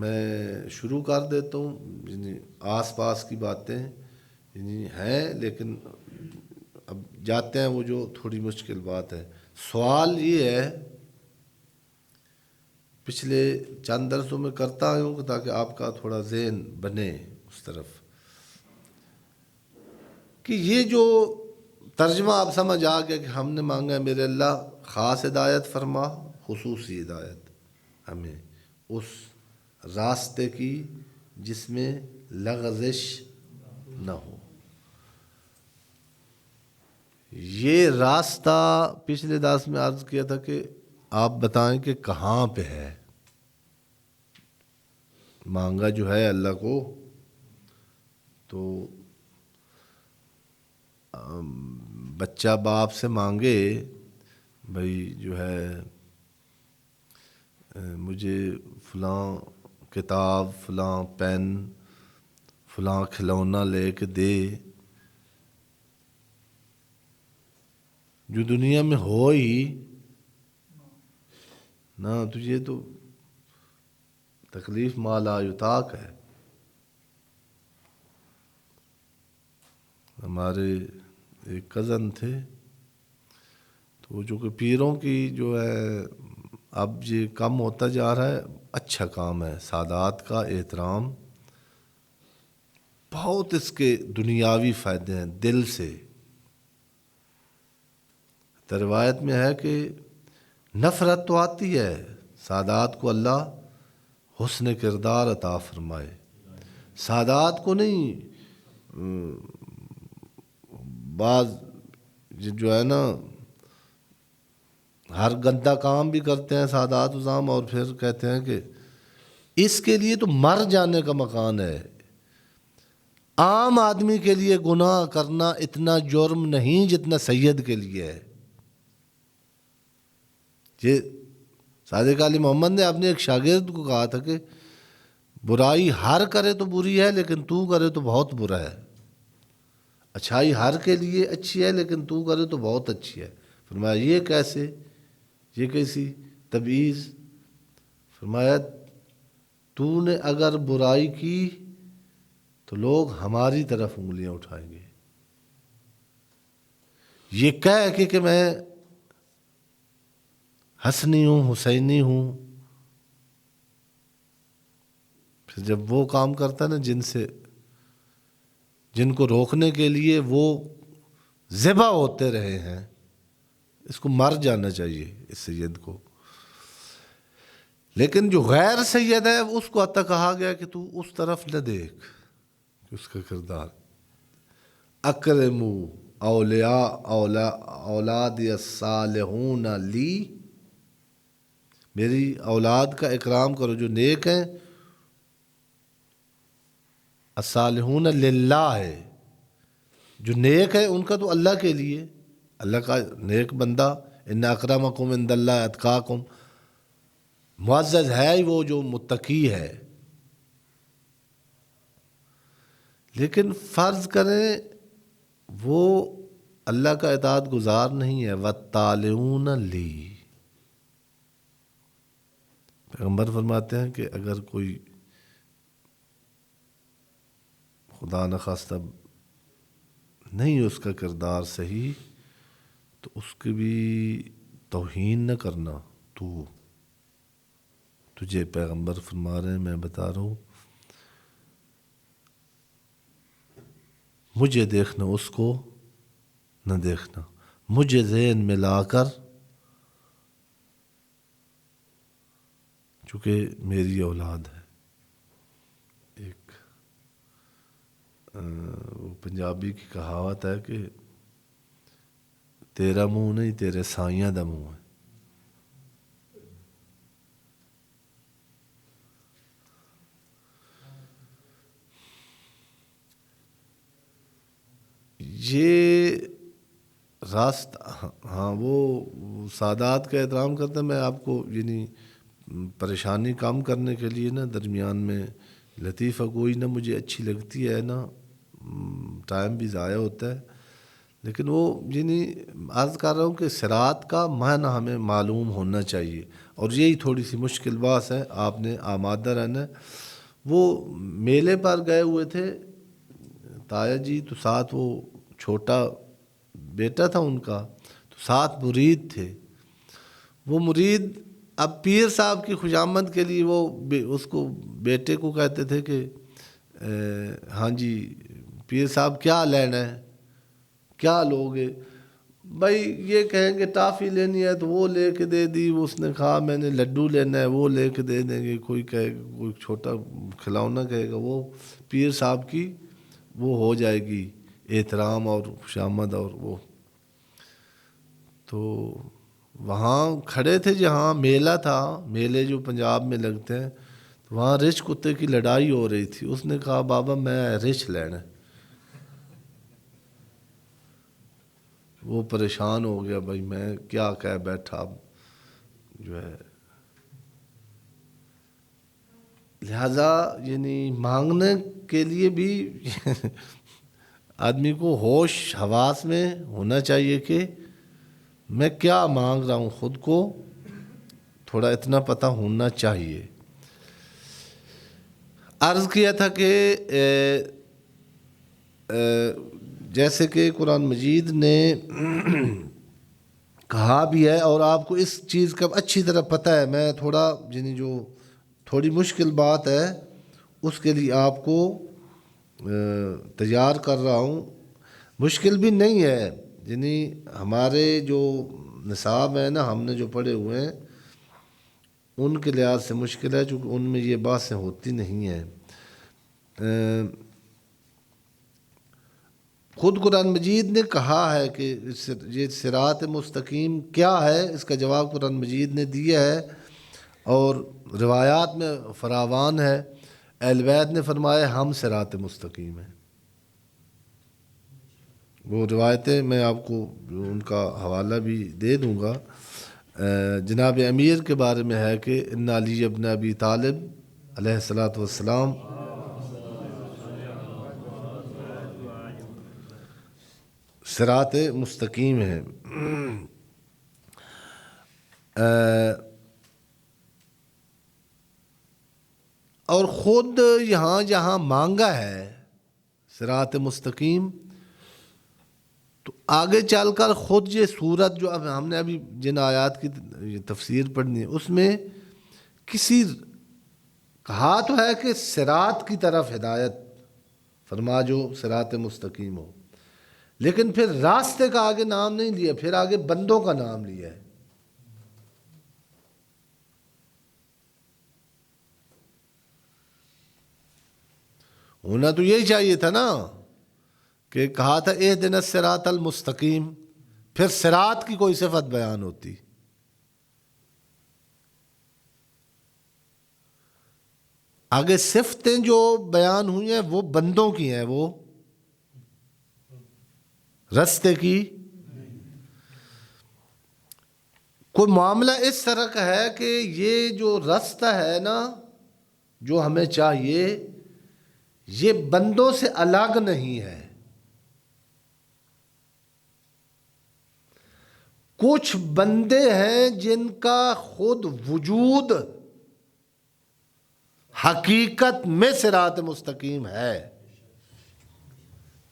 [SPEAKER 1] میں شروع کر دیتا ہوں، یعنی آس پاس کی باتیں یعنی ہیں لیکن اب جاتے ہیں وہ جو تھوڑی مشکل بات ہے۔ سوال یہ ہے، پچھلے چند درسوں میں کرتا ہوں تاکہ آپ کا تھوڑا ذہن بنے اس طرف، کہ یہ جو ترجمہ آپ سمجھ آ گیا کہ ہم نے مانگا ہے میرے اللہ خاص ہدایت فرما، خصوصی ہدایت ہمیں اس راستے کی جس میں لغزش نہ ہو۔ یہ راستہ پچھلے درس میں عرض کیا تھا کہ آپ بتائیں کہ کہاں پہ ہے۔ مانگا جو ہے اللہ کو تو بچہ باپ سے مانگے بھائی جو ہے مجھے فلاں کتاب، فلاں پین، فلاں کھلونا لے کے دے، جو دنیا میں ہو ہی نہ، تجھے تو تکلیف مالا یطاق ہے۔ ہمارے ایک کزن تھے تو جو کہ پیروں کی جو ہے اب یہ کم ہوتا جا رہا ہے، اچھا کام ہے، سادات کا احترام، بہت اس کے دنیاوی فائدے ہیں دل سے۔ تو روایت میں ہے کہ نفرت تو آتی ہے، سادات کو اللہ حسن کردار عطا فرمائے۔ سادات کو نہیں، بعض جو ہے نا ہر گندہ کام بھی کرتے ہیں سادات عظام، اور پھر کہتے ہیں کہ اس کے لیے تو مر جانے کا مکان ہے۔ عام آدمی کے لیے گناہ کرنا اتنا جرم نہیں جتنا سید کے لیے ہے۔ یہ صادق علی محمد نے اپنے ایک شاگرد کو کہا تھا کہ برائی ہر کرے تو بری ہے لیکن تو کرے تو بہت برا ہے، اچھائی ہر کے لیے اچھی ہے لیکن تو کرے تو بہت اچھی ہے۔ فرمایا یہ کیسے، یہ کیسی تبعیض؟ فرمایا تو نے اگر برائی کی تو لوگ ہماری طرف انگلیاں اٹھائیں گے، یہ کہہ کہ میں حسنی ہوں، حسینی ہوں، پھر جب وہ کام کرتا ہے نا جن کو روکنے کے لیے وہ ذبح ہوتے رہے ہیں، اس کو مر جانا چاہیے اس سید کو۔ لیکن جو غیر سید ہے اس کو حتیٰ کہا گیا کہ تو اس طرف نہ دیکھ، اس کا کردار اکرمو اولیاء اولاد الصالحون لی، میری اولاد کا اکرام کرو جو نیک ہیں، الصالحون للہ ہے، جو نیک ہے ان کا تو اللہ کے لیے، اللہ کا نیک بندہ ان اکرمکم عند اللہ اتقاکم، معزز ہے ہی وہ جو متقی ہے. لیکن فرض کریں وہ اللہ کا اطاعت گزار نہیں ہے. وَالطَّالِعُونَ لِی، پیغمبر فرماتے ہیں کہ اگر کوئی خدا نخواستہ نہیں اس کا کردار صحیح تو اس کی بھی توہین نہ کرنا. تجھے پیغمبر فرما رہے ہیں، میں بتا رہا ہوں، مجھے دیکھنا، اس کو نہ دیکھنا، مجھے ذہن میں لا کر، چونکہ میری اولاد ہے. ایک وہ پنجابی کی کہاوت ہے کہ تیرا منہ نہیں، تیرے سائیاں دا منہ ہے. یہ راستہ، ہاں وہ سادات کا احترام کرتے ہیں. میں آپ کو یعنی پریشانی کم کرنے کے لیے نا درمیان میں لطیفہ کوئی نہ مجھے اچھی لگتی ہے نا، ٹائم بھی ضائع ہوتا ہے، لیکن وہ یعنی عرض کر رہا ہوں کہ صراط کا معنی ہمیں معلوم ہونا چاہیے. اور یہی تھوڑی سی مشکل بات ہے، آپ نے آمادہ رہنا ہے. وہ میلے پر گئے ہوئے تھے تایا جی، تو ساتھ وہ چھوٹا بیٹا تھا ان کا، تو ساتھ مرید تھے. وہ مرید اب پیر صاحب کی خوشامد کے لیے وہ اس کو بیٹے کو کہتے تھے کہ ہاں جی پیر صاحب کیا لینا ہے، کیا لوگے؟ بھائی یہ کہیں گے ٹافی لینی ہے تو وہ لے کے دے دی. اس نے کہا میں نے لڈو لینا ہے، وہ لے کے دے دیں گے. کوئی کہے گا، کوئی چھوٹا کھلونا کہے گا، وہ پیر صاحب کی وہ ہو جائے گی احترام اور خوشامد. اور وہ تو وہاں کھڑے تھے جہاں میلہ تھا، میلے جو پنجاب میں لگتے ہیں، وہاں رچ کتے کی لڑائی ہو رہی تھی. اس نے کہا بابا میں رچ لینا. وہ پریشان ہو گیا، بھائی میں کیا کہہ بیٹھا. اب جو ہے لہذا یعنی مانگنے کے لیے بھی آدمی کو ہوش حواس میں ہونا چاہیے کہ میں کیا مانگ رہا ہوں، خود کو تھوڑا اتنا پتہ ہونا چاہیے. عرض کیا تھا کہ جیسے کہ قرآن مجید نے کہا بھی ہے، اور آپ کو اس چیز کا اچھی طرح پتہ ہے. میں تھوڑا یعنی جو تھوڑی مشکل بات ہے اس کے لیے آپ کو تیار کر رہا ہوں. مشکل بھی نہیں ہے، یعنی ہمارے جو نصاب ہیں نا، ہم نے جو پڑھے ہوئے ہیں ان کے لحاظ سے مشکل ہے، چونکہ ان میں یہ باتیں ہوتی نہیں ہیں. خود قرآن مجید نے کہا ہے کہ یہ صراط مستقیم کیا ہے، اس کا جواب قرآن مجید نے دیا ہے اور روایات میں فراوان ہے. اہل بیت نے فرمایا ہم صراط مستقیم ہیں. وہ روایتیں میں آپ کو ان کا حوالہ بھی دے دوں گا. جناب امیر کے بارے میں ہے کہ ان علی ابن ابی طالب علیہ الصلاۃ والسلام صراط مستقیم ہے. اور خود یہاں جہاں مانگا ہے صراط مستقیم، تو آگے چل کر خود یہ صورت جو اب ہم نے ابھی جن آیات کی تفسیر پڑھنی ہے اس میں کسی کہا تو ہے کہ صراط کی طرف ہدایت فرما جو صراط مستقیم ہو، لیکن پھر راستے کا آگے نام نہیں لیا، پھر آگے بندوں کا نام لیا ہے. ہونا تو یہی چاہیے تھا نا کہ کہا تھا اہدنا الصراط المستقیم، پھر صراط کی کوئی صفت بیان ہوتی. آگے صفتیں جو بیان ہوئی ہیں وہ بندوں کی ہیں، وہ رستے کی. کوئی معاملہ اس طرح کا ہے کہ یہ جو راستہ ہے نا جو ہمیں چاہیے یہ بندوں سے الگ نہیں ہے. کچھ بندے ہیں جن کا خود وجود حقیقت میں صراط مستقیم ہے.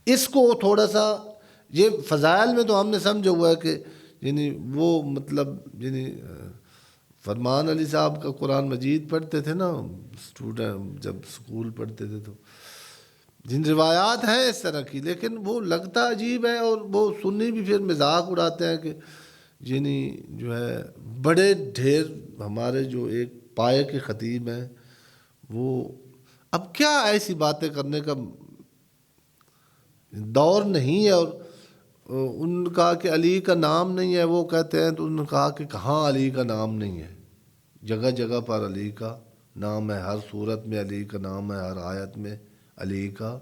[SPEAKER 1] اس کو تھوڑا سا یہ فضائل میں تو ہم نے سمجھا ہوا ہے کہ یعنی وہ مطلب یعنی فرمان علی صاحب کا قرآن مجید پڑھتے تھے نا اسٹوڈنٹ جب اسکول پڑھتے تھے تو جن روایات ہیں اس طرح کی، لیکن وہ لگتا عجیب ہے اور وہ سنی بھی پھر مذاق اڑاتے ہیں کہ یعنی جو ہے بڑے ڈھیر ہمارے جو ایک پائے کے خطیب ہیں وہ اب کیا ایسی باتیں کرنے کا دور نہیں ہے. اور ان نے کہا کہ علی کا نام نہیں ہے، وہ کہتے ہیں تو انہوں نے کہا کہ کہاں علی کا نام نہیں ہے، جگہ جگہ پر علی کا نام ہے، ہر صورت میں علی کا نام ہے، ہر آیت میں علی کا.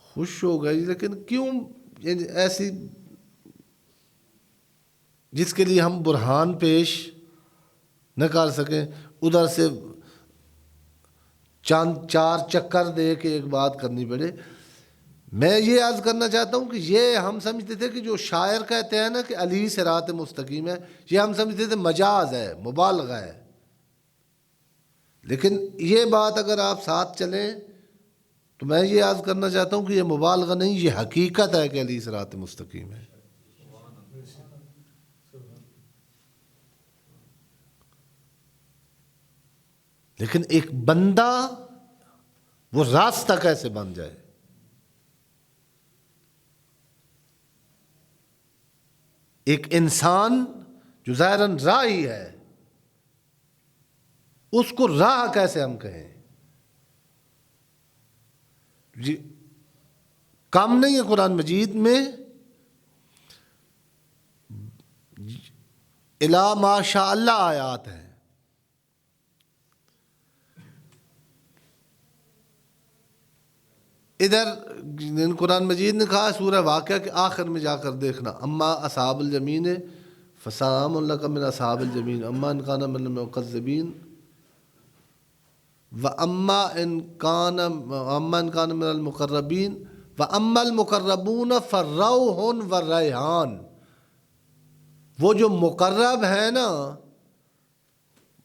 [SPEAKER 1] خوش ہو گئی، لیکن کیوں یعنی ایسی جس کے لیے ہم برہان پیش نہ کر سکیں، ادھر سے چند چار چکر دے کے ایک بات کرنی پڑے. میں یہ عرض کرنا چاہتا ہوں کہ یہ ہم سمجھتے تھے کہ جو شاعر کہتے ہیں نا کہ علی صراط مستقیم ہے، یہ ہم سمجھتے تھے مجاز ہے، مبالغہ ہے. لیکن یہ بات اگر آپ ساتھ چلیں تو میں یہ عرض کرنا چاہتا ہوں کہ یہ مبالغہ نہیں، یہ حقیقت ہے کہ علی صراط مستقیم ہے. لیکن ایک بندہ وہ راستہ کیسے بن جائے؟ ایک انسان جو ظاہراً راہی ہے اس کو راہ کیسے ہم کہیں؟ جی کم نہیں ہے قرآن مجید میں الا ما شاء اللہ آیات ہیں. ادھر قرآن مجید نے کہا سورہ واقعہ کے آخر میں جا کر دیکھنا، اما اصحاب الیمین فسلام لک من اصحاب الیمین اما ان کان من المکذبین واما ان کان من المقربین واما المقربون فروح وریحان. وہ جو مقرب ہیں نا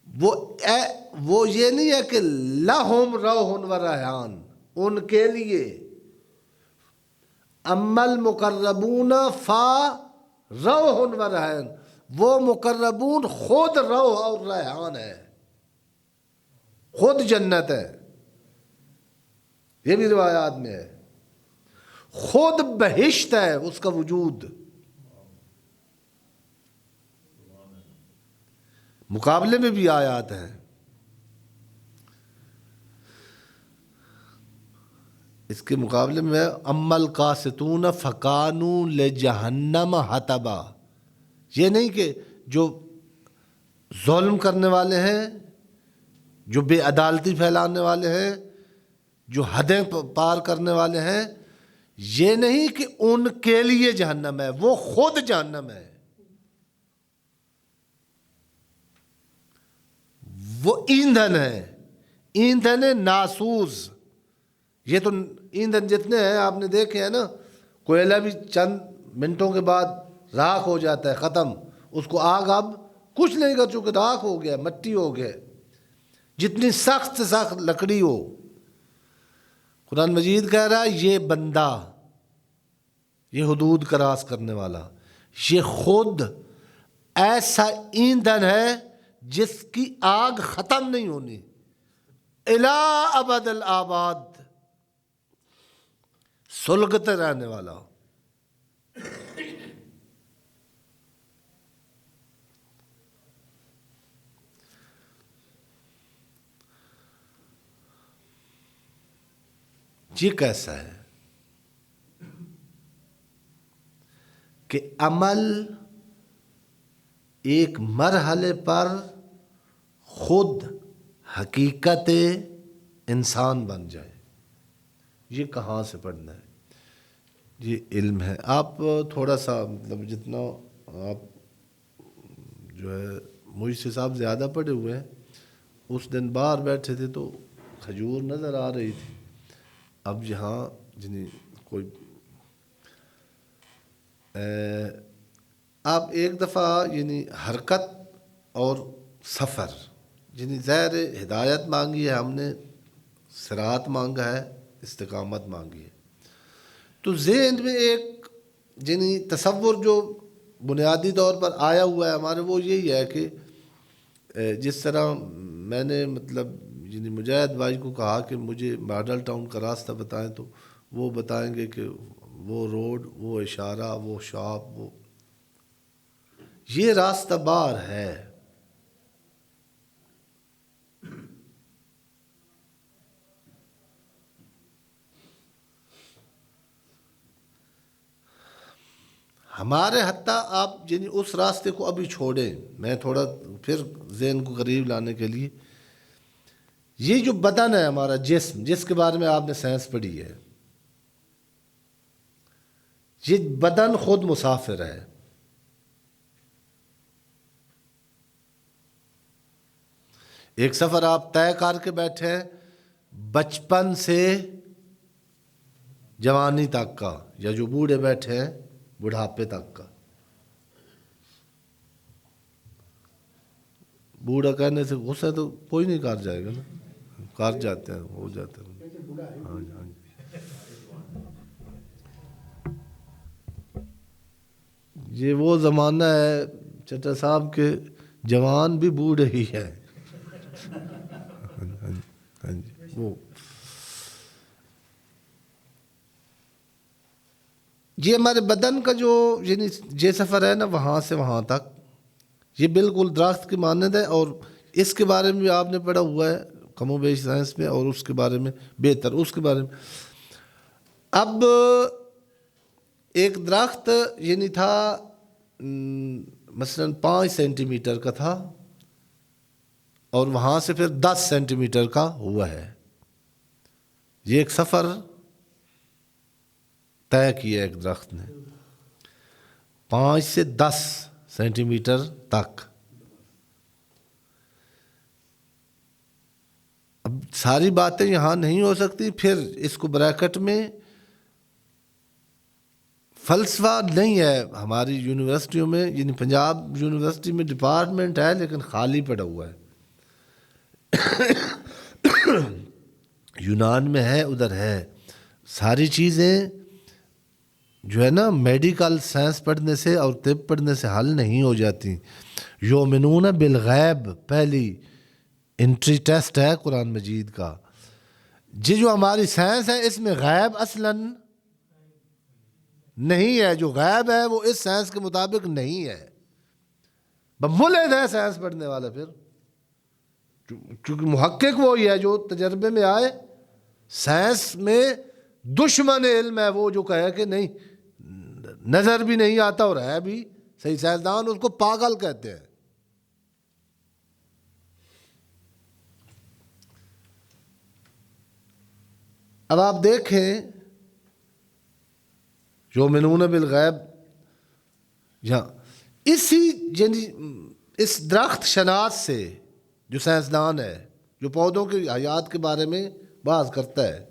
[SPEAKER 1] وہ یہ نہیں ہے کہ لہم روح وریحان ان کے لیے، اما المقربون فروح وریحان، وہ مقربون خود روح اور ریحان ہے، خود جنت ہے. یہ بھی روایات میں ہے، خود بہشت ہے اس کا وجود. مقابلے میں بھی آیات ہیں. اس کے مقابلے میں اما القاسطون فکانوا لجہنم حطبا. یہ نہیں کہ جو ظلم کرنے والے ہیں، جو بے عدالتی پھیلانے والے ہیں، جو حدیں پار کرنے والے ہیں، یہ نہیں کہ ان کے لیے جہنم ہے، وہ خود جہنم ہے. وہ ایندھن ہے، ایندھن ناسوز. یہ تو ایندھن جتنے ہیں آپ نے دیکھے ہیں نا، کوئلہ بھی چند منٹوں کے بعد راکھ ہو جاتا ہے، ختم. اس کو آگ اب کچھ نہیں کر چکے، راکھ ہو گیا، مٹی ہو گیا. جتنی سخت سے سخت لکڑی ہو. قرآن مجید کہہ رہا ہے یہ بندہ، یہ حدود کراس کرنے والا، یہ خود ایسا ایندھن ہے جس کی آگ ختم نہیں ہونی الی ابد الآباد، سلگتے رہنے والا. یہ کیسا ہے کہ عمل ایک مرحلے پر خود حقیقت انسان بن جائے؟ یہ کہاں سے پڑھنا ہے؟ یہ علم ہے. آپ تھوڑا سا مطلب جتنا آپ جو ہے مجھ سے صاحب زیادہ پڑھے ہوئے ہیں، اس دن باہر بیٹھے تھے تو کھجور نظر آ رہی تھی. اب یہاں جنہیں کوئی آپ ایک دفعہ یعنی حرکت اور سفر، یعنی ظاہر ہدایت مانگی ہے ہم نے، صراط مانگا ہے، استقامت مانگی ہے. تو ذہن میں ایک یعنی تصور جو بنیادی طور پر آیا ہوا ہے ہمارے، وہ یہی ہے کہ جس طرح میں نے مطلب یعنی مجاہد بھائی کو کہا کہ مجھے ماڈل ٹاؤن کا راستہ بتائیں، تو وہ بتائیں گے کہ وہ روڈ، وہ اشارہ، وہ شاپ، وہ یہ راستہ بار ہے. ہمارے حتیٰ آپ یعنی اس راستے کو ابھی چھوڑیں، میں تھوڑا پھر ذہن کو قریب لانے کے لیے، یہ جو بدن ہے ہمارا جسم، جس کے بارے میں آپ نے سائنس پڑھی ہے، یہ بدن خود مسافر ہے. ایک سفر آپ طے کر کے بیٹھے ہیں بچپن سے جوانی تک کا، یا جو بوڑھے بیٹھے ہیں بڑھاپے تک کا. بوڑھا کہنے سے غصہ تو کوئی نہیں کر جائے گا نا، کر جاتے ہیں، ہو جاتے ہیں. ہاں جی، ہاں جی. یہ وہ زمانہ ہے چچا صاحب کے جوان بھی بوڑھے ہی ہیں. ہاں جی. وہ یہ ہمارے بدن کا جو یعنی یہ سفر ہے نا، وہاں سے وہاں تک، یہ بالکل درخت کی مانند ہے. اور اس کے بارے میں بھی آپ نے پڑھا ہوا ہے کم و بیش سائنس میں، اور اس کے بارے میں بہتر اس کے بارے میں. اب ایک درخت یعنی تھا مثلاً 5 سینٹی میٹر کا تھا، اور وہاں سے پھر 10 سینٹی میٹر کا ہوا ہے. یہ ایک سفر طے کیا ایک درخت نے 5 سے 10 سینٹی میٹر تک. اب ساری باتیں یہاں نہیں ہو سکتی، پھر اس کو بریکٹ میں فلسفہ نہیں ہے ہماری یونیورسٹیوں میں، یعنی پنجاب یونیورسٹی میں ڈپارٹمنٹ ہے لیکن خالی پڑا ہوا ہے. یونان میں ہے، ادھر ہے. ساری چیزیں جو ہے نا میڈیکل سائنس پڑھنے سے اور طب پڑھنے سے حل نہیں ہو جاتی. یؤمنون بالغیب پہلی انٹری ٹیسٹ ہے قرآن مجید کا. یہ جو ہماری سائنس ہے اس میں غیب اصلاً نہیں ہے. جو غیب ہے وہ اس سائنس کے مطابق نہیں ہے. ملحد ہے سائنس پڑھنے والا پھر، کیونکہ محقق وہی ہے جو تجربے میں آئے. سائنس میں دشمن علم ہے وہ جو کہے کہ نہیں، نظر بھی نہیں آتا اور ہے بھی صحیح سائنسدان، اس کو پاگل کہتے ہیں. اب آپ دیکھیں یؤمنون بالغیب، یہاں اسی یعنی اس درخت شناس سے جو سائنسدان ہے، جو پودوں کی حیات کے بارے میں بات کرتا ہے،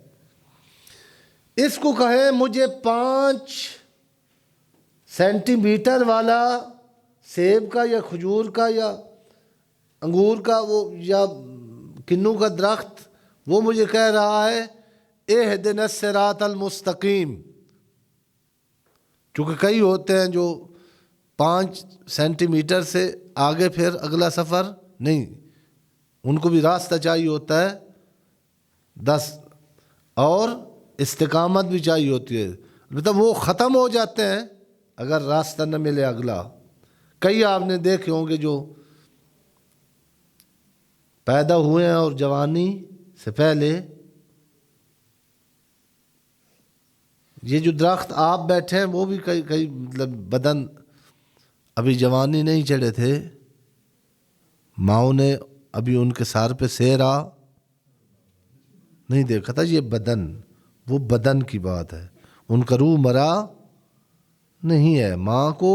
[SPEAKER 1] اس کو کہیں مجھے 5 سینٹی میٹر والا سیب کا یا کھجور کا یا انگور کا وہ یا کنو کا درخت، وہ مجھے کہہ رہا ہے اہدنا الصراط المستقیم. چونکہ کئی ہوتے ہیں جو 5 سینٹی میٹر سے آگے پھر اگلا سفر نہیں، ان کو بھی راستہ چاہیے ہوتا ہے 10، اور استقامت بھی چاہیے ہوتی ہے. مطلب وہ ختم ہو جاتے ہیں اگر راستہ نہ ملے اگلا. کئی آپ نے دیکھے ہوں گے جو پیدا ہوئے ہیں اور جوانی سے پہلے، یہ جو درخت آپ بیٹھے ہیں وہ بھی کئی مطلب بدن ابھی جوانی نہیں چڑھے تھے، ماؤں نے ابھی ان کے سر پہ سیرا نہیں دیکھا تھا. یہ بدن، وہ بدن کی بات ہے. ان کا روح مرا نہیں ہے. ماں کو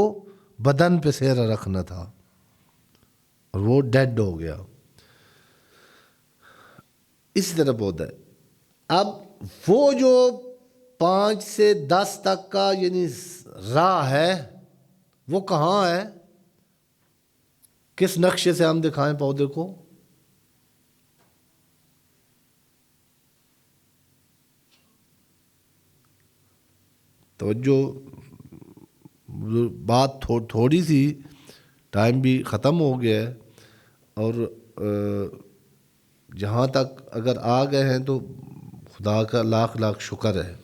[SPEAKER 1] بدن پہ سیرا رکھنا تھا اور وہ ڈیڈ ہو گیا. اسی طرح ہوتا ہے. اب وہ جو 5 سے 10 تک کا یعنی راہ ہے وہ کہاں ہے؟ کس نقشے سے ہم دکھائیں پودے کو؟ توجہ، بات تھوڑی سی، ٹائم بھی ختم ہو گیا ہے، اور جہاں تک اگر آ گئے ہیں تو خدا کا لاکھ لاکھ شکر ہے.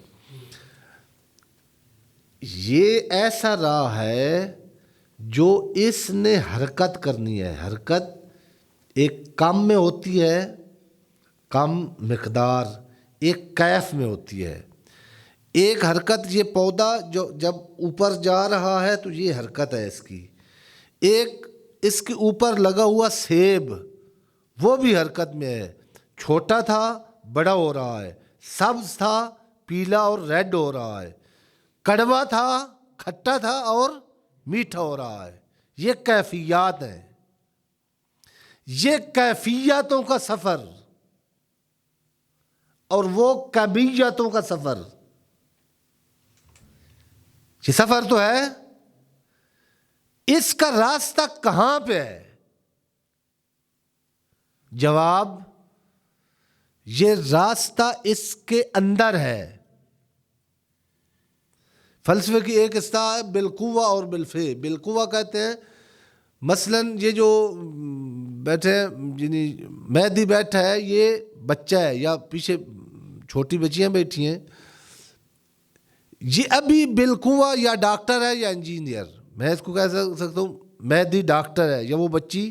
[SPEAKER 1] یہ ایسا راہ ہے جو اس نے حرکت کرنی ہے. حرکت ایک کم میں ہوتی ہے، کم مقدار، ایک کیف میں ہوتی ہے. ایک حرکت، یہ پودا جو جب اوپر جا رہا ہے تو یہ حرکت ہے اس کی. ایک اس کے اوپر لگا ہوا سیب، وہ بھی حرکت میں ہے. چھوٹا تھا، بڑا ہو رہا ہے. سبز تھا، پیلا اور ریڈ ہو رہا ہے. کڑوا تھا، کھٹا تھا اور میٹھا ہو رہا ہے. یہ کیفیات ہیں، یہ کیفیاتوں کا سفر اور وہ کمیتوں کا سفر. یہ سفر تو ہے، اس کا راستہ کہاں پہ ہے؟ جواب، یہ راستہ اس کے اندر ہے. فلسفے کی ایک اصطلاح ہے بالقوہ اور بالفعل. بالقوہ کہتے ہیں مثلا یہ جو بیٹھے یعنی مہدی بیٹھا ہے، یہ بچہ ہے یا پیچھے چھوٹی بچیاں بیٹھی ہیں، یہ ابھی بالقوہ یا ڈاکٹر ہے یا انجینئر. میں اس کو کہہ سکتا ہوں مہدی ڈاکٹر ہے یا وہ بچی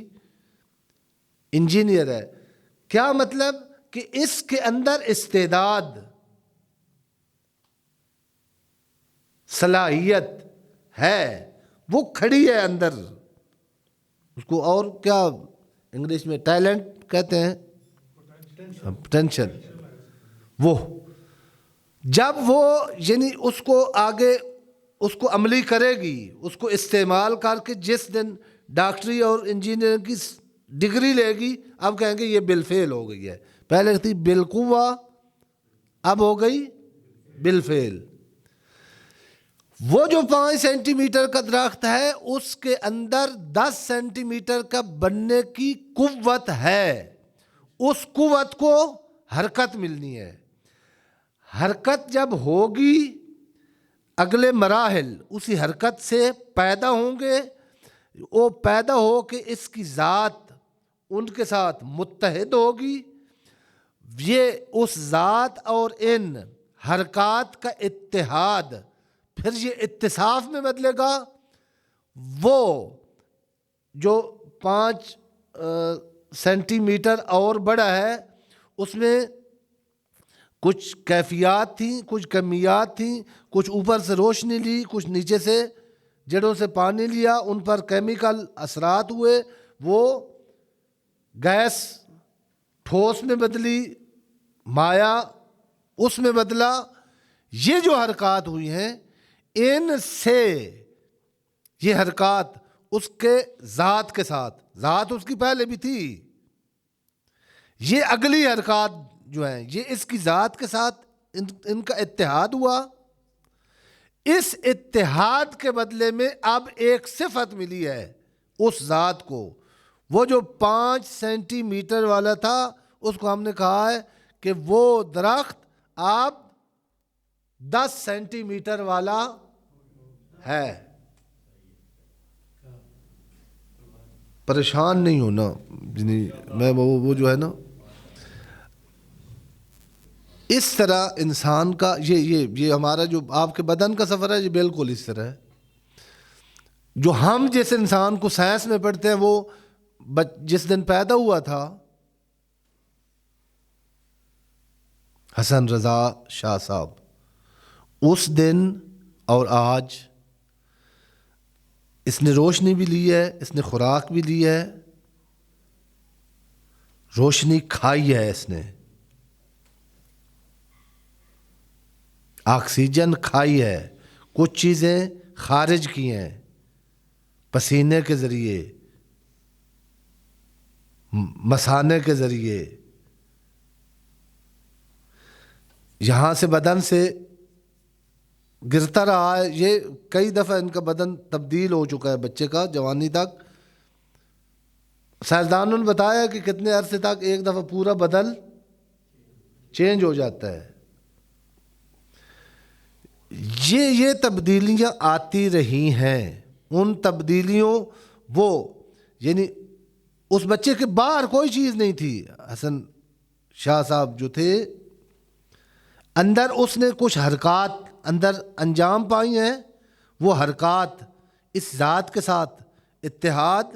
[SPEAKER 1] انجینئر ہے. کیا مطلب؟ کہ اس کے اندر استعداد، صلاحیت ہے، وہ کھڑی ہے اندر. اس کو اور کیا انگلش میں ٹیلنٹ کہتے ہیں، پوٹینشل. وہ جب وہ یعنی اس کو آگے اس کو عملی کرے گی، اس کو استعمال کر کے جس دن ڈاکٹری اور انجینئرنگ کی ڈگری لے گی، اب کہیں گے یہ بالفعل ہو گئی ہے. پہلے تھی بالقوہ، اب ہو گئی بالفعل. وہ جو 5 سینٹی میٹر کا درخت ہے اس کے اندر 10 سینٹی میٹر کا بننے کی قوت ہے. اس قوت کو حرکت ملنی ہے. حرکت جب ہوگی، اگلے مراحل اسی حرکت سے پیدا ہوں گے. وہ پیدا ہو کے اس کی ذات ان کے ساتھ متحد ہوگی. یہ اس ذات اور ان حرکات کا اتحاد پھر یہ اتصاف میں بدلے گا. وہ جو 5 سینٹی میٹر اور بڑا ہے، اس میں کچھ کیفیات تھیں، کچھ کمیات تھیں. کچھ اوپر سے روشنی لی، کچھ نیچے سے جڑوں سے پانی لیا، ان پر کیمیکل اثرات ہوئے. وہ گیس ٹھوس میں بدلی، مایا اس میں بدلا. یہ جو حرکات ہوئی ہیں، ان سے یہ حرکات اس کے ذات کے ساتھ، ذات اس کی پہلے بھی تھی، یہ اگلی حرکات جو ہیں یہ اس کی ذات کے ساتھ ان کا اتحاد ہوا. اس اتحاد کے بدلے میں اب ایک صفت ملی ہے اس ذات کو. وہ جو 5 سینٹی میٹر والا تھا، اس کو ہم نے کہا ہے کہ وہ درخت اب 10 سینٹی میٹر والا ہے. پریشان نہیں ہونا، میں وہ جو ہے نا، اس طرح انسان کا یہ ہمارا جو آپ کے بدن کا سفر ہے، یہ بالکل اس طرح ہے. جو ہم جس انسان کو سائنس میں پڑھتے ہیں، وہ جس دن پیدا ہوا تھا حسن رضا شاہ صاحب، اس دن اور آج اس نے روشنی بھی لی ہے، اس نے خوراک بھی لی ہے، روشنی کھائی ہے اس نے. آکسیجن کھائی ہے، کچھ چیزیں خارج کی ہیں پسینے کے ذریعے، مثانے کے ذریعے، یہاں سے بدن سے گرتا رہا ہے. یہ کئی دفعہ ان کا بدن تبدیل ہو چکا ہے بچے کا جوانی تک. سائنسدانوں نے بتایا کہ کتنے عرصے تک ایک دفعہ پورا بدن چینج ہو جاتا ہے. یہ تبدیلیاں آتی رہی ہیں. ان تبدیلیوں وہ یعنی اس بچے کے باہر کوئی چیز نہیں تھی. حسن شاہ صاحب جو تھے اندر اس نے کچھ حرکات اندر انجام پائی ہیں. وہ حرکات اس ذات کے ساتھ اتحاد،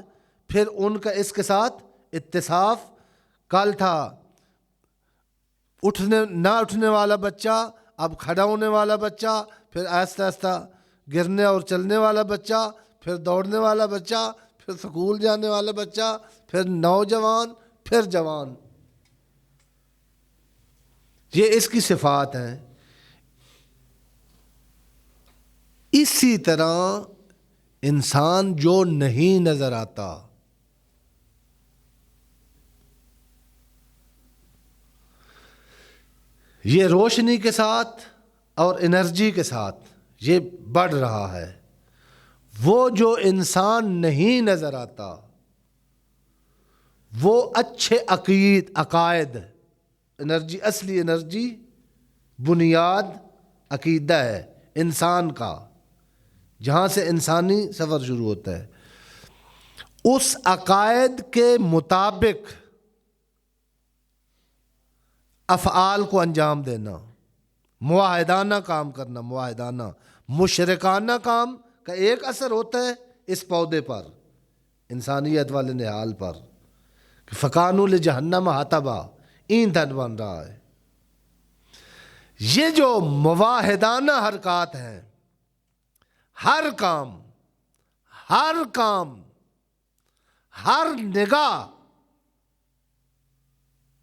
[SPEAKER 1] پھر ان کا اس کے ساتھ اتصاف. کل تھا نہ اٹھنے والا بچہ، اب کھڑا ہونے والا بچہ، پھر آہستہ آہستہ گرنے اور چلنے والا بچہ، پھر دوڑنے والا بچہ، پھر سکول جانے والا بچہ، پھر نوجوان، پھر جوان. یہ اس کی صفات ہیں. اسی طرح انسان جو نہیں نظر آتا، یہ روشنی کے ساتھ اور انرجی کے ساتھ یہ بڑھ رہا ہے. وہ جو انسان نہیں نظر آتا وہ اچھے عقائد، انرجی، اصلی انرجی بنیاد عقیدہ ہے انسان کا، جہاں سے انسانی سفر شروع ہوتا ہے. اس عقائد کے مطابق افعال کو انجام دینا، معاہدانہ کام کرنا. معاہدانہ مشرکانہ کام کا ایک اثر ہوتا ہے اس پودے پر، انسانیت والے نہال پر، کہ فکانوا لجہنم حطبا، ایندھن بن رہا ہے. یہ جو مواحدانہ حرکات ہیں، ہر کام، ہر نگاہ.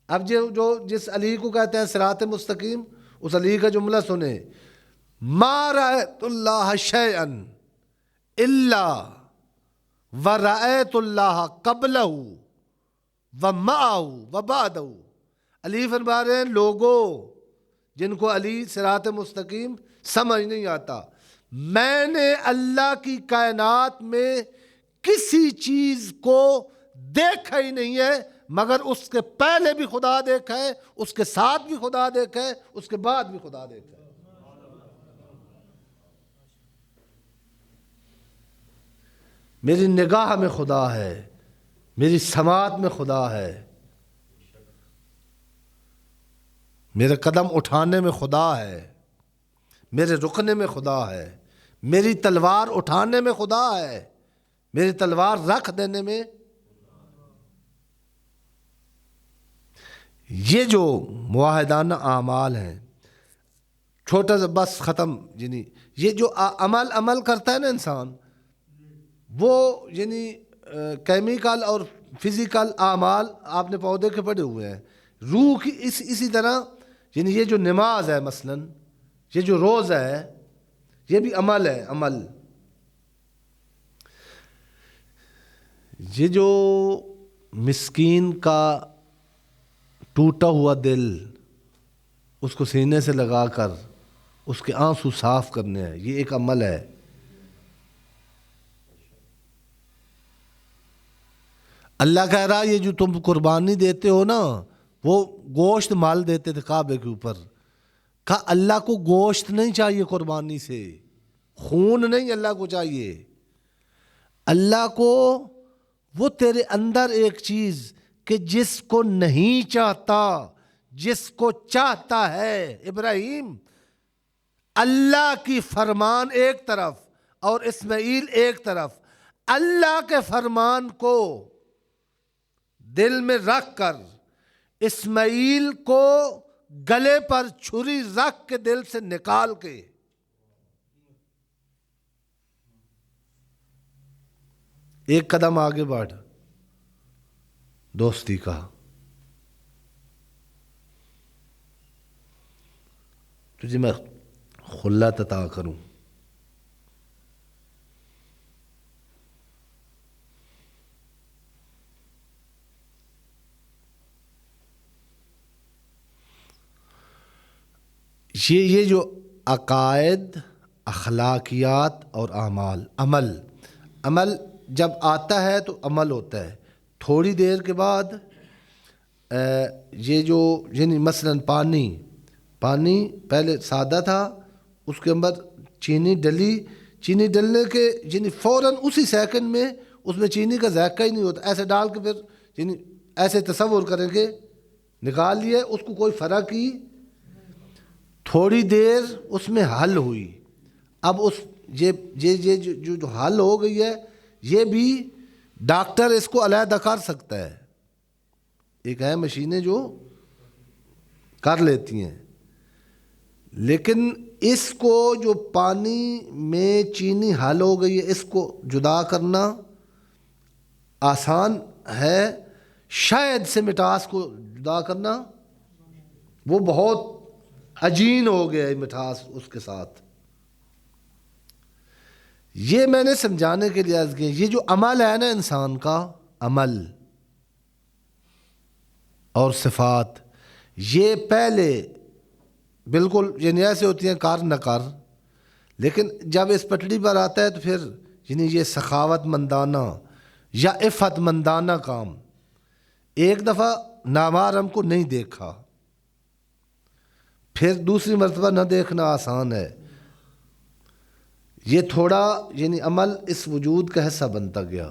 [SPEAKER 1] اب جو جس علی کو کہتے ہیں صراط مستقیم، اس علی کا جملہ سنیں: ما رأیت اللہ شیئا الا ورأیت اللہ قبلہ ومعہ وبعدہ. علی فرما رہے ہیں لوگوں جن کو علی صراط مستقیم سمجھ نہیں آتا، میں نے اللہ کی کائنات میں کسی چیز کو دیکھا ہی نہیں ہے مگر اس کے پہلے بھی خدا دیکھا ہے، اس کے ساتھ بھی خدا دیکھا ہے، اس کے بعد بھی خدا دیکھا ہے. میری نگاہ میں خدا ہے، میری سماعت میں خدا ہے، میرے قدم اٹھانے میں خدا ہے، میرے رکنے میں خدا ہے، میری تلوار اٹھانے میں خدا ہے، میری تلوار رکھ دینے میں. یہ جو معاہدانہ اعمال ہیں، چھوٹا سا بس ختم. یعنی یہ جو عمل کرتا ہے نا انسان، وہ یعنی کیمیکل اور فزیکل اعمال آپ نے پودے کے پڑے ہوئے ہیں. روح کی اسی طرح یعنی یہ جو نماز ہے مثلا، یہ جو روزہ ہے، یہ بھی عمل ہے. عمل یہ جو مسکین کا ٹوٹا ہوا دل، اس کو سینے سے لگا کر اس کے آنسو صاف کرنے ہیں، یہ ایک عمل ہے. اللہ کہہ رہا یہ جو تم قربانی دیتے ہو نا، وہ گوشت مال دیتے تھے کعبے کے اوپر. کہا اللہ کو گوشت نہیں چاہیے قربانی سے، خون نہیں اللہ کو چاہیے. اللہ کو وہ تیرے اندر ایک چیز کہ جس کو نہیں چاہتا، جس کو چاہتا ہے. ابراہیم اللہ کی فرمان ایک طرف اور اسماعیل ایک طرف، اللہ کے فرمان کو دل میں رکھ کر اسماعیل کو گلے پر چھری رکھ کے دل سے نکال کے ایک قدم آگے بڑھ دوستی کا. تجھے میں خلت عطا کروں. یہ جو عقائد، اخلاقیات اور اعمال، عمل جب آتا ہے تو عمل ہوتا ہے. تھوڑی دیر کے بعد یہ جو یعنی مثلاً پانی پہلے سادہ تھا، اس کے اندر چینی ڈلنے کے یعنی فوراً اسی سیکنڈ میں اس میں چینی کا ذائقہ ہی نہیں ہوتا. ایسے ڈال کے پھر یعنی ایسے تصور کریں کہ نکال لیے، اس کو کوئی فرق ہی. تھوڑی دیر اس میں حل ہوئی. اب اس یہ جو حل ہو گئی ہے، یہ بھی ڈاکٹر اس کو علیحدہ کر سکتا ہے. ایک ہے مشینیں جو کر لیتی ہیں، لیکن اس کو جو پانی میں چینی حل ہو گئی ہے، اس کو جدا کرنا آسان ہے. شاید سے مٹاس کو جدا کرنا وہ بہت عجین ہو گیا ہے مٹھاس اس کے ساتھ. یہ میں نے سمجھانے کے لیے عرض کیا. یہ جو عمل ہے نا انسان کا، عمل اور صفات، یہ پہلے بالکل یعنی ایسے ہوتی ہیں کر نہ کر، لیکن جب اس پٹڑی پر آتا ہے تو پھر یعنی یہ سخاوت مندانہ یا عفت مندانہ کام. ایک دفعہ نامحرم کو نہیں دیکھا، پھر دوسری مرتبہ نہ دیکھنا آسان ہے. یہ تھوڑا یعنی عمل اس وجود کا حصہ بنتا گیا.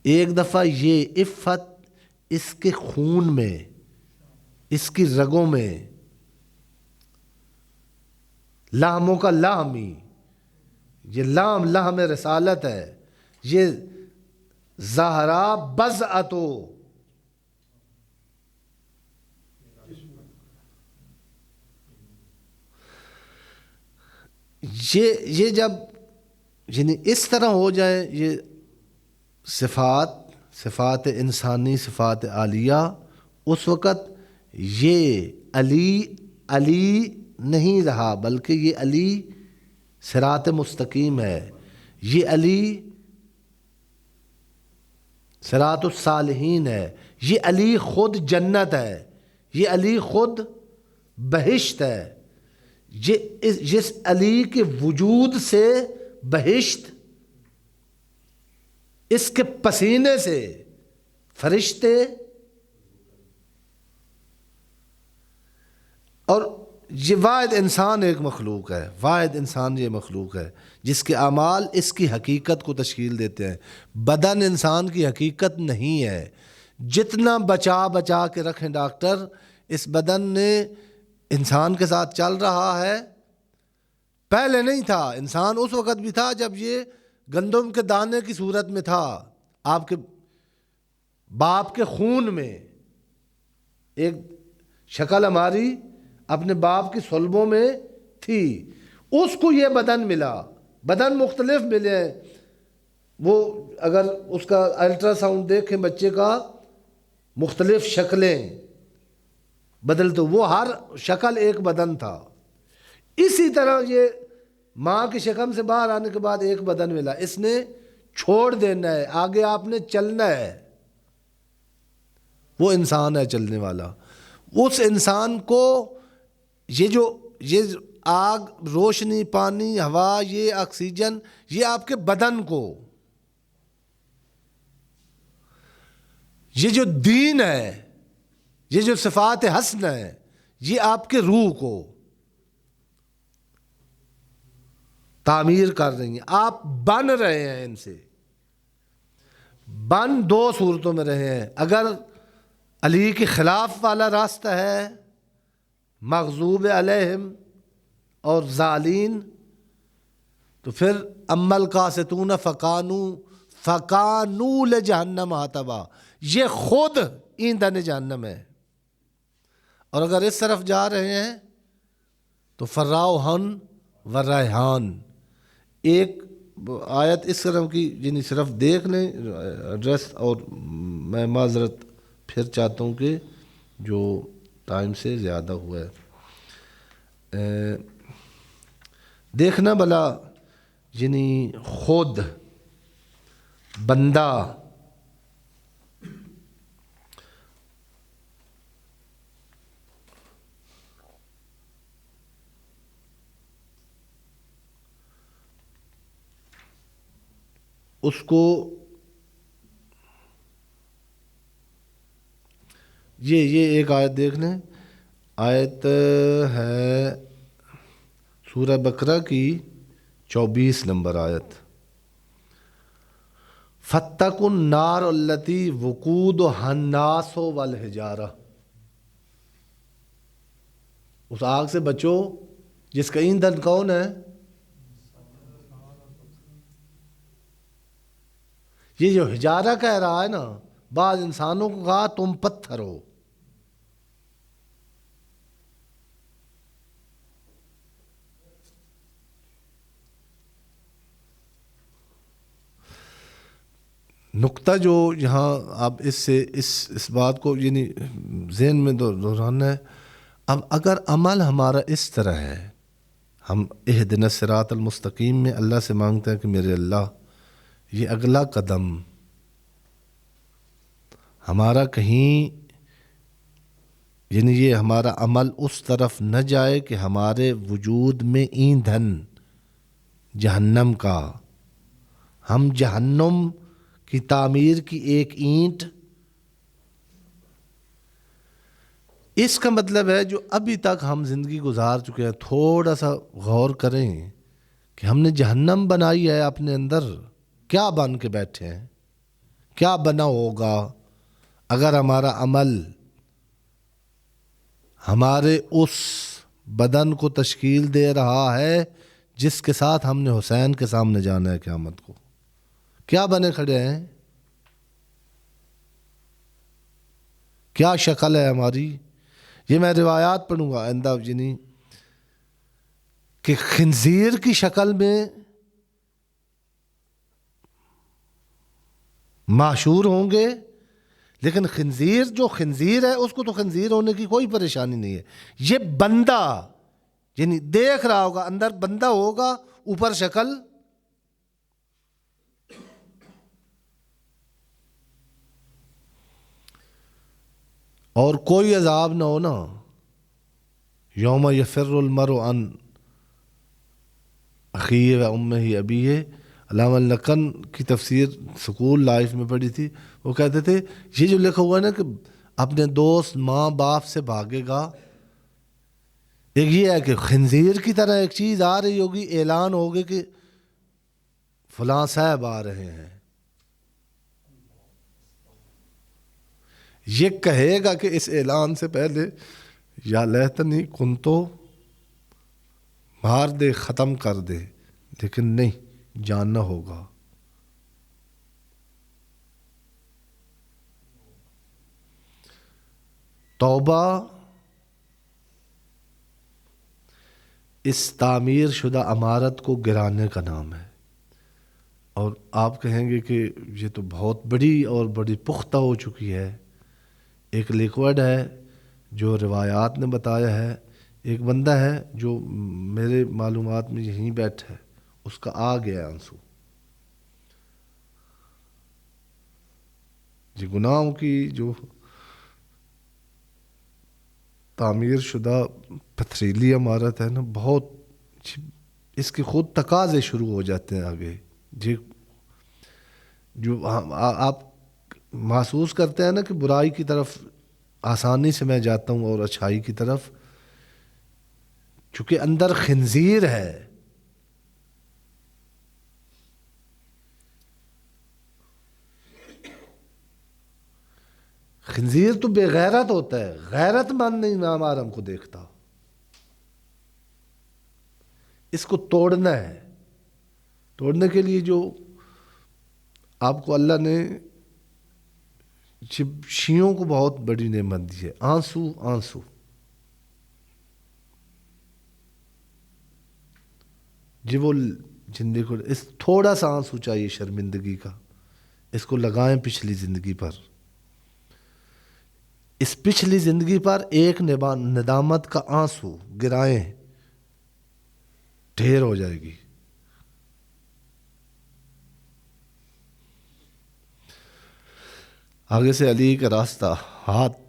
[SPEAKER 1] ایک دفعہ یہ عفت اس کے خون میں، اس کی رگوں میں، لحموں کا لحمی، یہ لحم رسالت ہے. یہ زہرا بضعتو، یہ جب یعنی اس طرح ہو جائے یہ صفات انسانی، صفات عالیہ، اس وقت یہ علی نہیں رہا، بلکہ یہ علی صراط مستقیم ہے. یہ علی صراط الصالحین ہے. یہ علی خود جنت ہے. یہ علی خود بہشت ہے. جس علی کے وجود سے بہشت، اس کے پسینے سے فرشتے، اور یہ واحد انسان ایک مخلوق ہے. واحد انسان یہ مخلوق ہے جس کے اعمال اس کی حقیقت کو تشکیل دیتے ہیں. بدن انسان کی حقیقت نہیں ہے. جتنا بچا کے رکھیں ڈاکٹر، اس بدن نے انسان کے ساتھ چل رہا ہے. پہلے نہیں تھا انسان، اس وقت بھی تھا جب یہ گندم کے دانے کی صورت میں تھا، آپ کے باپ کے خون میں. ایک شکل ہماری اپنے باپ کی صلبوں میں تھی، اس کو یہ بدن ملا. بدن مختلف ملے ہیں. وہ اگر اس کا الٹرا ساؤنڈ دیکھیں بچے کا، مختلف شکلیں بدلتے، وہ ہر شکل ایک بدن تھا. اسی طرح یہ ماں کی شکم سے باہر آنے کے بعد ایک بدن ملا. اس نے چھوڑ دینا ہے، آگے آپ نے چلنا ہے. وہ انسان ہے چلنے والا. اس انسان کو یہ آگ، روشنی، پانی، ہوا، یہ آکسیجن، یہ آپ کے بدن کو، یہ جو دین ہے، یہ جو صفات حسن ہے، یہ آپ کے روح کو تعمیر کر رہی ہیں. آپ بن رہے ہیں ان سے. بن دو صورتوں میں رہے ہیں. اگر علی کے خلاف والا راستہ ہے، مغضوب علیہم اور ضالین، تو پھر اما القاسطون فکانوا لجہنم حطبا، یہ خود ایندھن جہنم ہے. اور اگر اس طرف جا رہے ہیں تو فراؤہن و ریحان. ایک آیت اس قسم کی یعنی صرف دیکھ لیں ایڈریس، اور میں معذرت پھر چاہتا ہوں کہ جو ٹائم سے زیادہ ہوا ہے۔ دیکھنا بلا یعنی خود بندہ اس کو یہ ایک آیت دیکھ لیں، آیت ہے سورہ بقرہ کی 24 نمبر آیت، فَاتَّقُوا النَّارَ الَّتِي وَقُودُهَا النَّاسُ وَالْحِجَارَةُ، اس آگ سے بچو جس کا ایندھن کون ہے؟ یہ جو حجارہ کہہ رہا ہے نا، بعض انسانوں کو کہا تم پتھر ہو، نقطہ جو یہاں آپ اس بات کو یعنی ذہن میں دہرانا ہے۔ اب اگر عمل ہمارا اس طرح ہے، ہم اہدنا الصراط المستقیم میں اللہ سے مانگتے ہیں کہ میرے اللہ یہ اگلا قدم ہمارا کہیں یعنی یہ ہمارا عمل اس طرف نہ جائے کہ ہمارے وجود میں ایندھن جہنم کا، ہم جہنم کی تعمیر کی ایک اینٹ، اس کا مطلب ہے جو ابھی تک ہم زندگی گزار چکے ہیں تھوڑا سا غور کریں کہ ہم نے جہنم بنائی ہے اپنے اندر، کیا بن کے بیٹھے ہیں، کیا بنا ہوگا اگر ہمارا عمل ہمارے اس بدن کو تشکیل دے رہا ہے جس کے ساتھ ہم نے حسین کے سامنے جانا ہے قیامت کو، کیا بنے کھڑے ہیں، کیا شکل ہے ہماری۔ یہ میں روایات پڑھوں گا آئندہ جنی کہ خنزیر کی شکل میں معشور ہوں گے، لیکن خنزیر جو خنزیر ہے اس کو تو خنزیر ہونے کی کوئی پریشانی نہیں ہے، یہ بندہ یعنی دیکھ رہا ہوگا اندر بندہ ہوگا، اوپر شکل اور کوئی عذاب نہ ہونا۔ یوم یفر المرء عن اخیہ و امہ ابیہ، علامہ النقن کی تفسیر سکول لائف میں پڑھی تھی، وہ کہتے تھے یہ جو لکھا ہوا ہے نا کہ اپنے دوست ماں باپ سے بھاگے گا، ایک یہ ہے کہ خنزیر کی طرح ایک چیز آ رہی ہوگی، اعلان ہوگی کہ فلاں صاحب آ رہے ہیں، یہ کہے گا کہ اس اعلان سے پہلے یا لیتنی کنتو، مار دے ختم کر دے، لیکن نہیں، جاننا ہوگا۔ توبہ اس تعمیر شدہ عمارت کو گرانے کا نام ہے، اور آپ کہیں گے کہ یہ تو بہت بڑی اور بڑی پختہ ہو چکی ہے، ایک لیکوڈ ہے جو روایات نے بتایا ہے، ایک بندہ ہے جو میرے معلومات میں یہیں بیٹھا ہے، اس کا آ گیا آنسو، یہ گناہوں کی جو تعمیر شدہ پتھریلی عمارت ہے نا، بہت اس کی خود تقاضے شروع ہو جاتے ہیں آگے، جی جو آپ محسوس کرتے ہیں نا کہ برائی کی طرف آسانی سے میں جاتا ہوں اور اچھائی کی طرف، چونکہ اندر خنزیر ہے، خنزیر تو بے غیرت ہوتا ہے، غیرت مند نہیں امام اعظم کو دیکھتا، اس کو توڑنا ہے، توڑنے کے لیے جو آپ کو اللہ نے شیعوں کو بہت بڑی نعمت دی ہے، آنسو، آنسو، جی وہ زندگی کو اس تھوڑا سا آنسو چاہیے شرمندگی کا، اس کو لگائیں پچھلی زندگی پر، اس پچھلی زندگی پر ایک ندامت کا آنسو گرائیں، ڈھیر ہو جائے گی۔ آگے سے علی کا راستہ، ہاتھ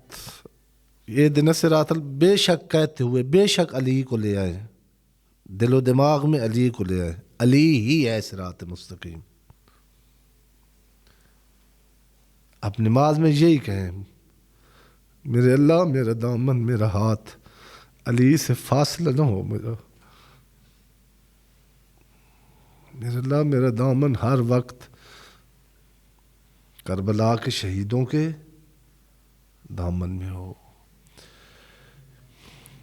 [SPEAKER 1] یہ دن صراط بے شک کہتے ہوئے بے شک علی کو لے آئے، دل و دماغ میں علی کو لے آئے، علی ہی ہے صراط مستقیم۔ اب نماز میں یہی کہیں، میرے اللہ میرا دامن میرا ہاتھ، علی سے فاصلہ نہ ہو میرا، میرے اللہ میرا دامن ہر وقت کربلا کے شہیدوں کے دامن میں ہو۔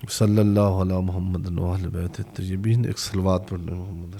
[SPEAKER 1] صلی اللہ علی محمد و اہل بیت الطیبین، ایک صلوات پڑھنے محمد